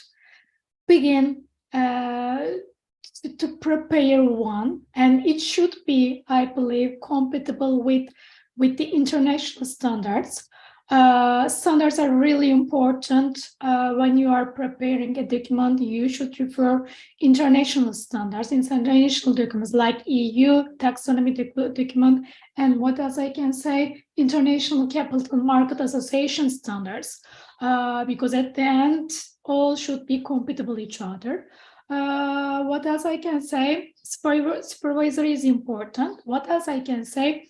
begin to prepare one, and it should be, I believe, compatible with the international standards. Standards are really important. When you are preparing a document, you should refer international standards, international documents like EU taxonomy document, and what else I can say, International Capital Market Association standards, because at the end, all should be compatible with each other. What else I can say? Supervisory is important. What else I can say?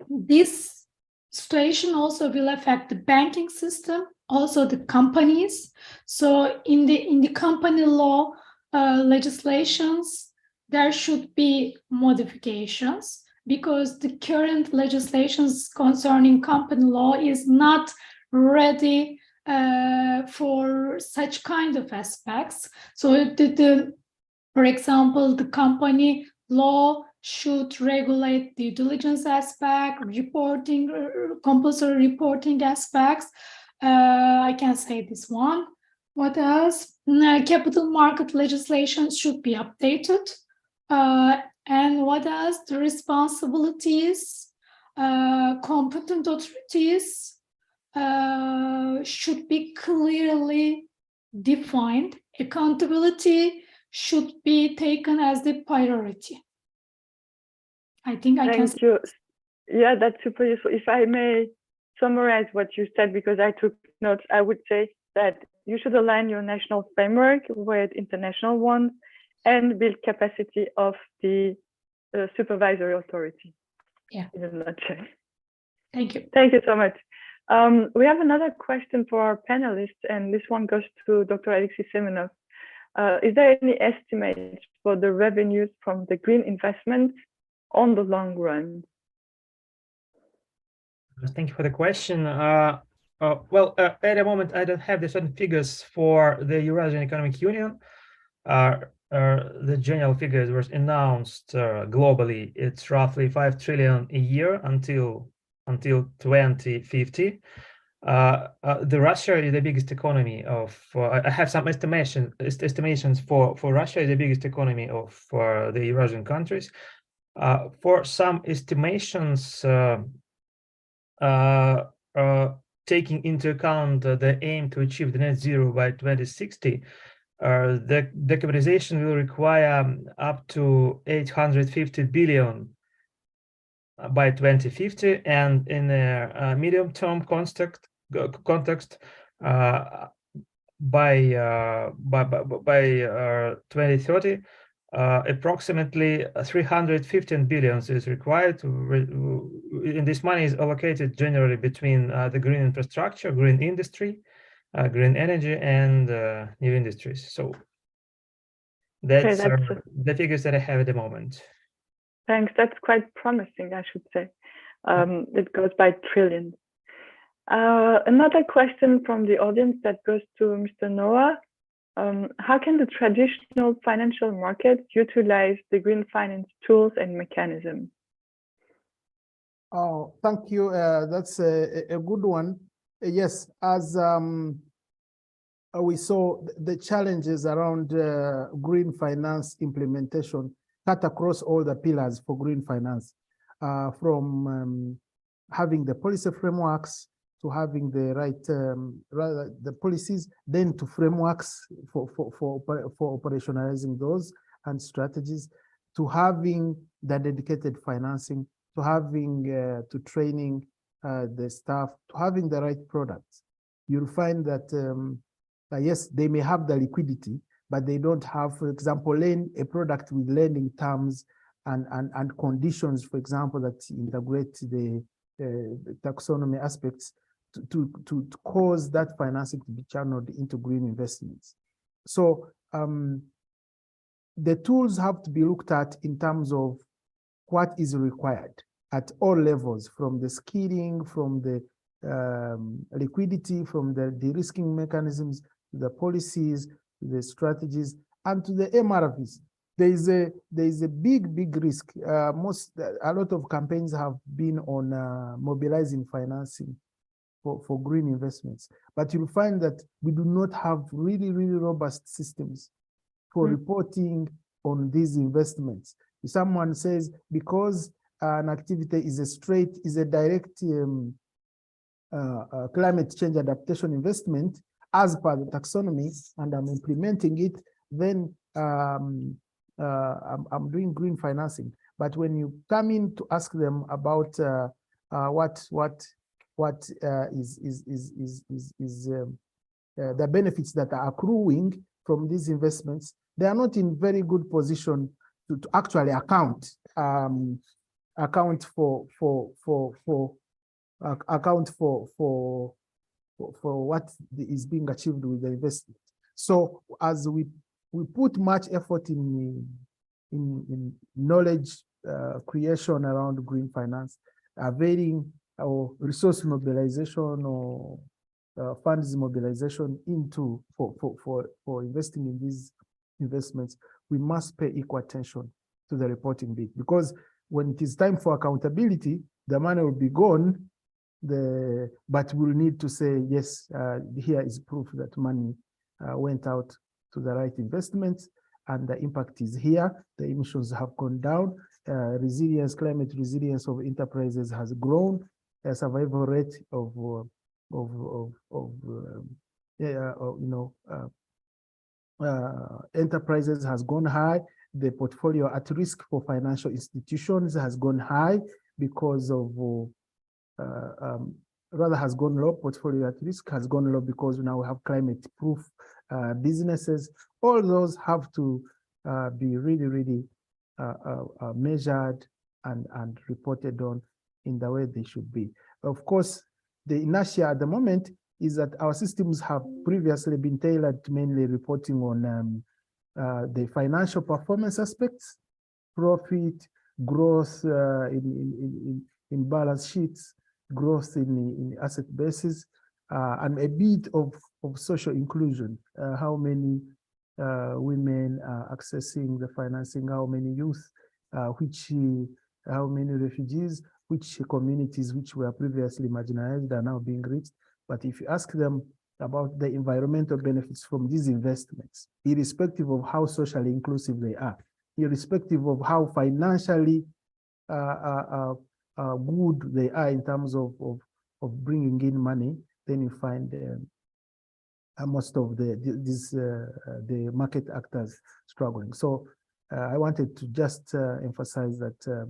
This situation also will affect the banking system, also the companies. So in the company law legislations, there should be modifications because the current legislations concerning company law is not ready for such kind of aspects. So for example, the company law should regulate due diligence aspect, reporting, compulsory reporting aspects. I can say this one. What else? Capital market legislation should be updated. And what else? The responsibilities, competent authorities should be clearly defined. Accountability should be taken as the priority. I think I can. Thank you. Yeah, that's super useful. If I may summarize what you said, because I took notes, I would say that you should align your national framework with international ones and build capacity of the supervisory authority. Yeah. In a nutshell. Thank you. Thank you so much. We have another question for our panelists, and this one goes to Dr. Alexey Semenov. Is there any estimate for the revenues from the green investments on the long run? Thank you for the question. Well, at the moment, I don't have the certain figures for the Eurasian Economic Union. the general figures was announced globally. It's roughly 5 trillion a year until 2050. The Russia is the biggest economy of. I have some estimations for Russia is the biggest economy of the Eurasian countries. For some estimations, taking into account the aim to achieve the net zero by 2060, the decarbonization will require up to 850 billion by 2050, and in a medium-term context, by 2030, approximately 315 billions is required and this money is allocated generally between the green infrastructure, green industry, green energy, and new industries. So that's the figures that I have at the moment. Thanks. That's quite promising, I should say. It goes by trillions. Another question from the audience that goes to Mr. Noah. How can the traditional financial markets utilize the green finance tools and mechanisms? Oh, thank you. That's a good one. Yes, as we saw, the challenges around green finance implementation cut across all the pillars for green finance, from having the policy frameworks to having the right, rather the policies, then to frameworks for operationalizing those and strategies, to having the dedicated financing, to having to training the staff, to having the right products. You'll find that yes, they may have the liquidity, but they don't have, for example, a product with lending terms and conditions, for example, that integrate the taxonomy aspects to cause that financing to be channeled into green investments. So the tools have to be looked at in terms of what is required at all levels, from the skilling, from the liquidity, from the de-risking mechanisms, the policies, the strategies, and to the MRVs. There is a big risk. A lot of campaigns have been on mobilizing financing for green investments, but you'll find that we do not have really robust systems for reporting on these investments. If someone says because an activity is a direct climate change adaptation investment as per the taxonomy, and I'm implementing it, then I'm doing green financing. But when you come in to ask them about what the benefits that are accruing from these investments, they are not in very good position to actually account for what is being achieved with the investment. So as we put much effort in knowledge creation around green finance, availing or resource mobilization or funds mobilization into for investing in these investments, we must pay equal attention to the reporting bit, because when it is time for accountability, the money will be gone. But we'll need to say, yes, here is proof that money went out to the right investments, and the impact is here. The emissions have gone down. Climate resilience of enterprises has grown. A survival rate of enterprises has gone high. The portfolio at risk for financial institutions has gone high because of rather has gone low. Portfolio at risk has gone low because now we have climate proof businesses. All those have to be really measured and reported on in the way they should be. Of course, the inertia at the moment is that our systems have previously been tailored to mainly reporting on the financial performance aspects, profit, growth in balance sheets, growth in asset bases, and a bit of social inclusion. How many women accessing the financing, how many youth, how many refugees, which communities which were previously marginalized are now being reached. But if you ask them about the environmental benefits from these investments, irrespective of how socially inclusive they are, irrespective of how financially good they are in terms of bringing in money, then you find most of the market actors struggling. So I wanted to just emphasize that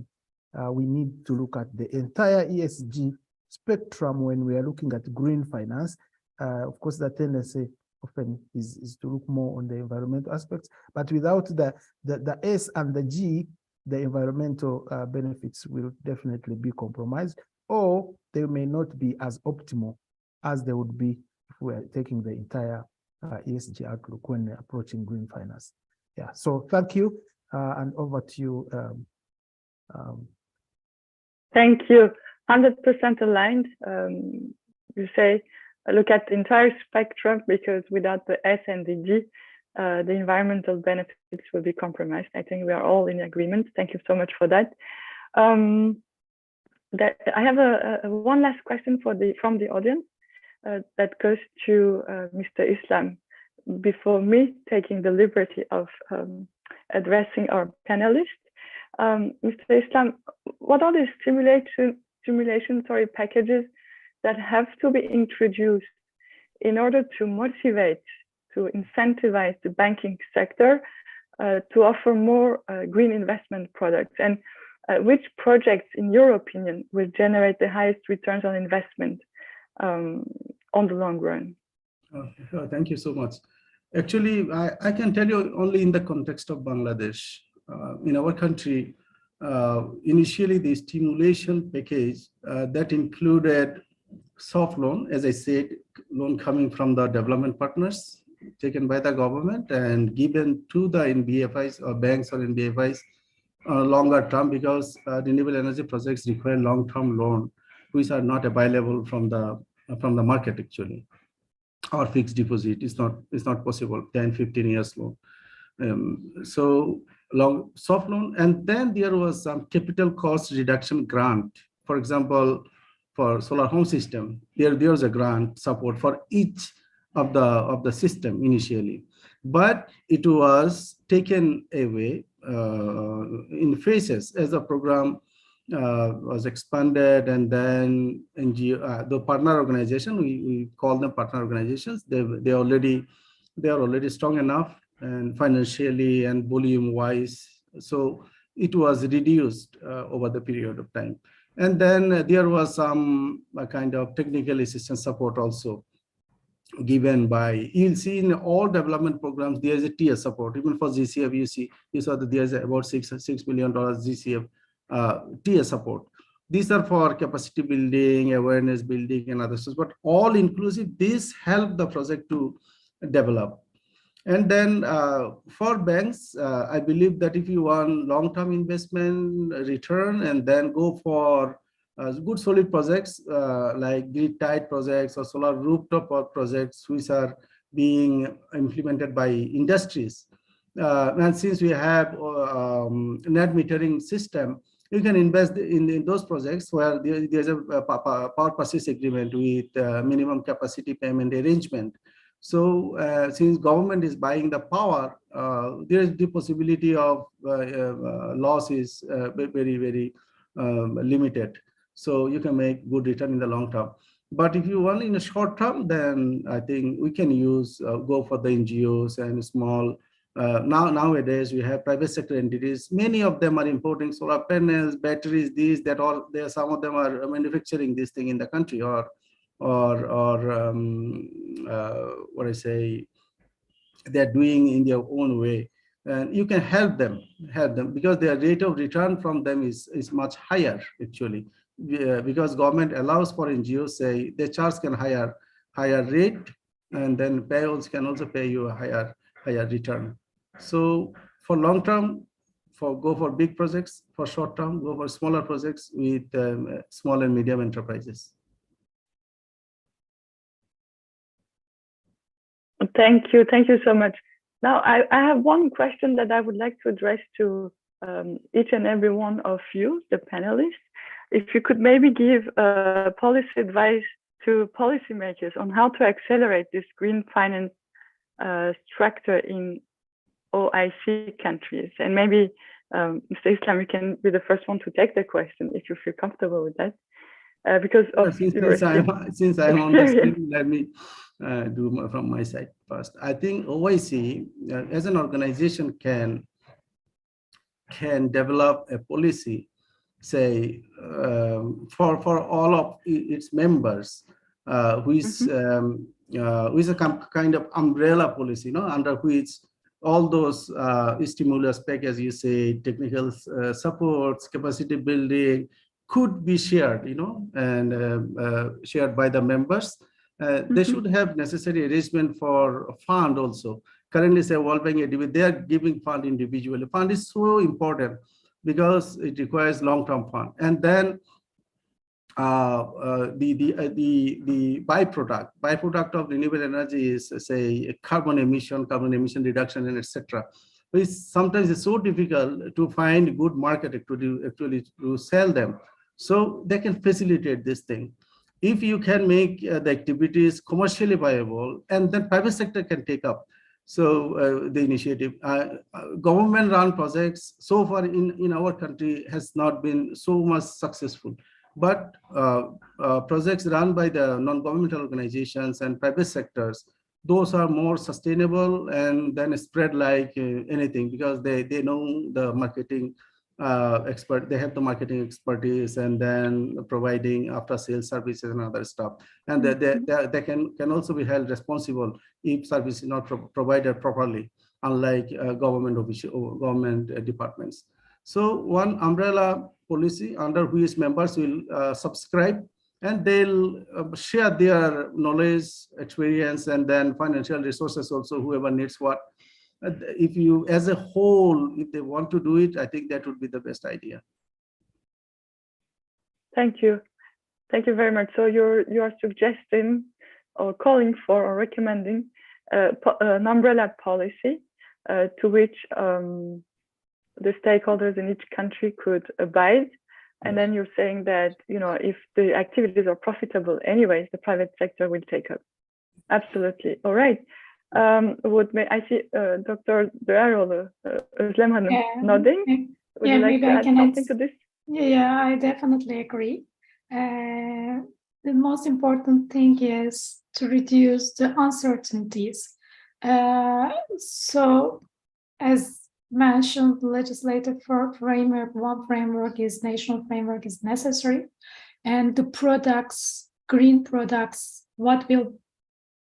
we need to look at the entire ESG spectrum when we are looking at green finance. Of course, the tendency often is to look more on the environmental aspects, but without the S and the G, the environmental benefits will definitely be compromised, or they may not be as optimal as they would be if we are taking the entire ESG outlook when approaching green finance. Yeah, so thank you, and over to you. Thank you. 100% aligned. You say look at the entire spectrum, because without the S and the G, the environmental benefits will be compromised. I think we are all in agreement. Thank you so much for that. I have one last question from the audience that goes to Mr. Islam. Before me taking the liberty of addressing our panelists, Mr. Islam, what are the stimulation packages that have to be introduced in order to motivate, to incentivize the banking sector to offer more green investment products? And which projects, in your opinion, will generate the highest returns on investment on the long run? Thank you so much. Actually, I can tell you only in the context of Bangladesh. In our country, initially the stimulation package that included soft loan, as I said, loan coming from the development partners taken by the government and given to the NBFIs or banks or NBFIs longer term, because renewable energy projects require long-term loan, which are not available from the market actually, or fixed deposit. It's not possible, 10, 15 years loan. So long soft loan, and then there was some capital cost reduction grant. For example, for solar home system, there was a grant support for each of the system initially, but it was taken away in phases as the program was expanded, and then NGO, the partner organization, we call them partner organizations, they are already strong enough and financially and volume wise, so it was reduced over the period of time. And then there was some kind of technical assistance support also given by, you'll see in all development programs, there's a tier support. Even for GCF, you saw that there's about $6 million GCF tier support. These are for capacity building, awareness building, and other stuff, but all inclusive, this helped the project to develop. And then for banks, I believe that if you want long-term investment return and then go for good solid projects like grid-tied projects or solar rooftop projects, which are being implemented by industries. And since we have net metering system, you can invest in those projects where there's a power purchase agreement with minimum capacity payment arrangement. So since government is buying the power, there is the possibility of loss is very, very limited. So you can make good return in the long term. But if you want in the short term, then I think we can use go for the NGOs and small. Nowadays we have private sector entities. Many of them are importing solar panels, batteries, these, that, all. There, some of them are manufacturing this thing in the country, or what I say, they're doing in their own way. And you can help them because their rate of return from them is much higher actually, because government allows for NGOs, say they charge can higher rate, and then payrolls can also pay you a higher return. So for long term, go for big projects. For short term, go for smaller projects with small and medium enterprises. Thank you so much. Now, I have one question that I would like to address to each and every one of you, the panelists. If you could maybe give policy advice to policymakers on how to accelerate this green finance structure in OIC countries. And maybe, Mr. Islam, you can be the first one to take the question if you feel comfortable with that. Because of since I'm on the screen, let me do from my side first. I think OIC as an organization can develop a policy, say for all of its members, who is a kind of umbrella policy, under which all those stimulus package, you say, technical supports, capacity building, could be shared, and shared by the members. They should have necessary arrangement for fund also. Currently, say World Bank ADB, they are giving fund individually. Fund is so important because it requires long-term fund. And then the byproduct of renewable energy is, say, carbon emission reduction, and etc. Which sometimes it's so difficult to find good market actually to sell them. So they can facilitate this thing. If you can make the activities commercially viable, and then private sector can take up. So the initiative, government-run projects so far in our country has not been so much successful. But projects run by the non-governmental organizations and private sectors, those are more sustainable and then spread like anything, because they know the marketing expert, they have the marketing expertise, and then providing after-sales services and other stuff. And they can also be held responsible if service is not provided properly, unlike government departments. So one umbrella policy under which members will subscribe, and they'll share their knowledge, experience, and then financial resources also, whoever needs what. If you, as a whole, if they want to do it, I think that would be the best idea. Thank you. Thank you very much. So you're suggesting or calling for or recommending an umbrella policy to which the stakeholders in each country could abide. And then you're saying that, if the activities are profitable anyways, the private sector will take up. Absolutely. All right. I see Dr. Dearol Islam nodding. Would you like to add something to this? Yeah, I definitely agree. The most important thing is to reduce the uncertainties. So, as mentioned, legislative framework, national framework is necessary, and the products, green products, what will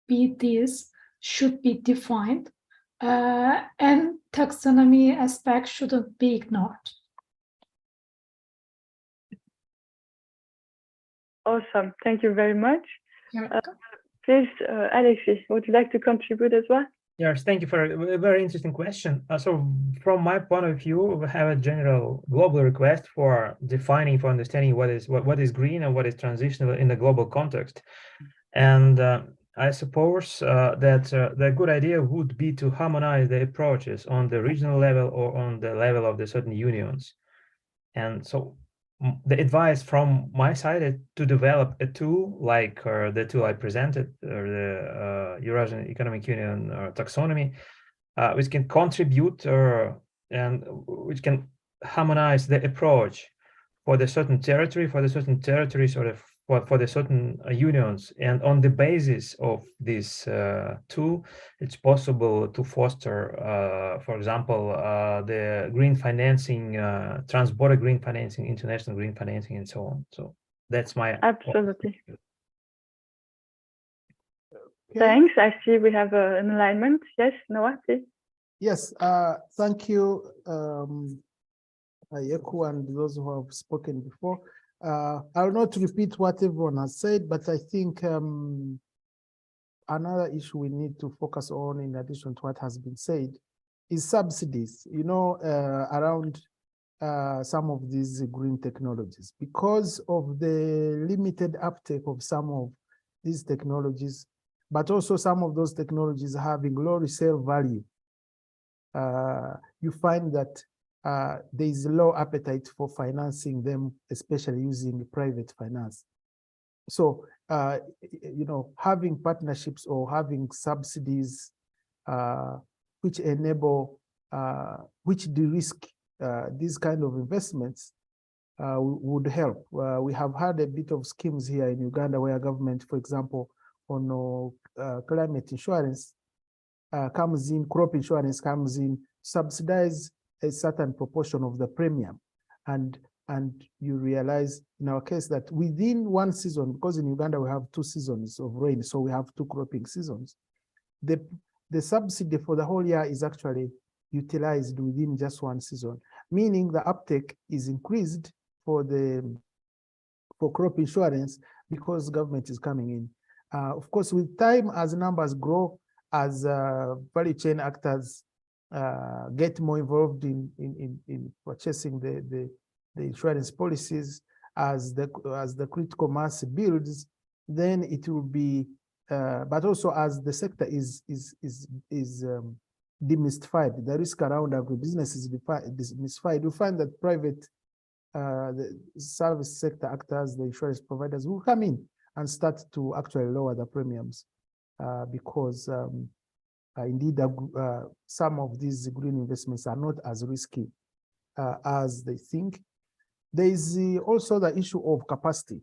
be these should be defined, and taxonomy aspect shouldn't be ignored. Awesome, thank you very much. Please, Alexis, would you like to contribute as well? Yes, thank you for a very interesting question. So from my point of view, we have a general global request for defining, for understanding what is green and what is transitional in the global context. And I suppose that the good idea would be to harmonize the approaches on the regional level or on the level of the certain unions. And so the advice from my side is to develop a tool like the tool I presented, or the Eurasian Economic Union taxonomy, which can contribute and which can harmonize the approach for the certain territory, for the certain territories, or for the certain unions. And on the basis of this tool, it's possible to foster, for example, the green financing, trans-border green financing, international green financing, and so on. So that's my absolutely. Thanks. I see we have an alignment. Yes, Noah, please. Yes, thank you, Yeku, and those who have spoken before. I will not repeat what everyone has said, but I think another issue we need to focus on, in addition to what has been said, is subsidies, around some of these green technologies. Because of the limited uptake of some of these technologies, but also some of those technologies having low resale value, you find that there is low appetite for financing them, especially using private finance. So, you know, having partnerships or having subsidies which enable, which de-risk these kind of investments would help. We have had a bit of schemes here in Uganda where government, for example, on climate insurance comes in, crop insurance comes in, subsidize a certain proportion of the premium. And you realize in our case that within one season, because in Uganda we have 2 seasons of rain, so we have 2 cropping seasons, the subsidy for the whole year is actually utilized within just 1 season, meaning the uptake is increased for crop insurance because government is coming in. Of course, with time, as numbers grow, as value chain actors get more involved in purchasing the insurance policies, as the critical mass builds, then it will be. But also as the sector is demystified, the risk around agribusiness is demystified. You find that private, the service sector actors, the insurance providers will come in and start to actually lower the premiums because indeed some of these green investments are not as risky as they think. There is also the issue of capacity.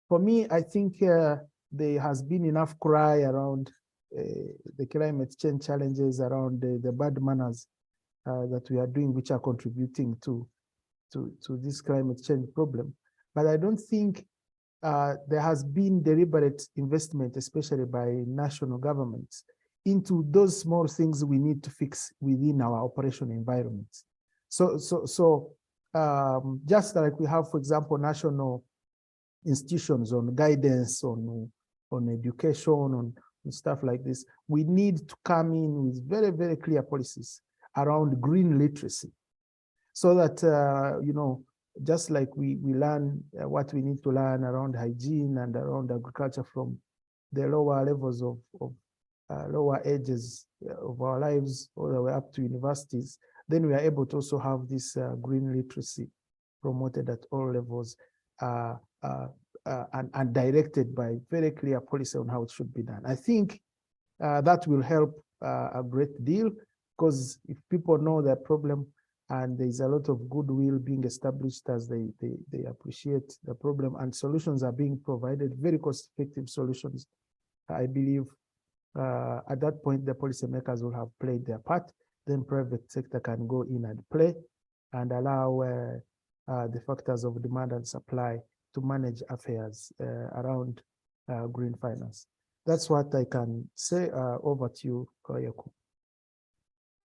For me, I think there has been enough cry around the climate change challenges, around the bad manners that we are doing, which are contributing to this climate change problem. But I don't think there has been deliberate investment, especially by national governments, into those small things we need to fix within our operational environments. So just like we have, for example, national institutions on guidance, on education, on stuff like this, we need to come in with very, very clear policies around green literacy, so that you know, just like we learn what we need to learn around hygiene and around agriculture from the lower levels of lower ages of our lives all the way up to universities, then we are able to also have this green literacy promoted at all levels and directed by very clear policy on how it should be done. I think that will help a great deal, because if people know their problem and there's a lot of goodwill being established as they appreciate the problem and solutions are being provided, very cost-effective solutions, I believe at that point the policymakers will have played their part. Then private sector can go in and play and allow the factors of demand and supply to manage affairs around green finance. That's what I can say. Over to you, Koyoko.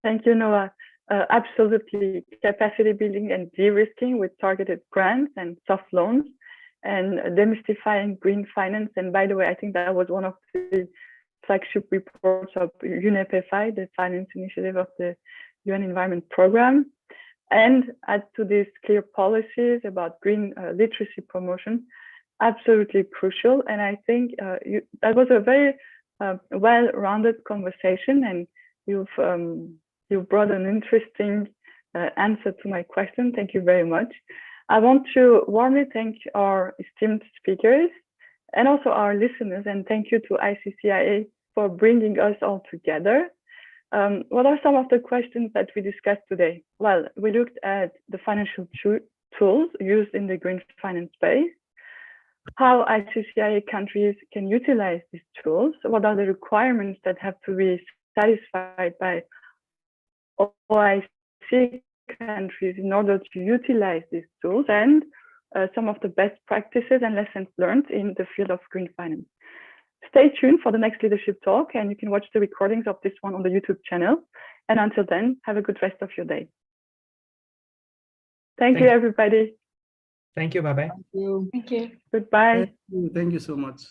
Thank you, Noah. Absolutely, capacity building and de-risking with targeted grants and soft loans, and demystifying green finance. And by the way, I think that was one of the flagship reports of UNEP-FI, the finance initiative of the UN Environment Programme. And add to these clear policies about green literacy promotion, absolutely crucial. And I think that was a very well-rounded conversation, and you've brought an interesting answer to my question. Thank you very much. I want to warmly thank our esteemed speakers and also our listeners, and thank you to ICCIA for bringing us all together. What are some of the questions that we discussed today? Well, we looked at the financial tools used in the green finance space, how ICCIA countries can utilize these tools, what are the requirements that have to be satisfied by OIC countries in order to utilize these tools, and some of the best practices and lessons learned in the field of green finance. Stay tuned for the next leadership talk, and you can watch the recordings of this one on the YouTube channel. And until then, have a good rest of your day. Thank you, everybody. Thank you. Bye-bye. Thank you. Thank you. Goodbye. Thank you so much.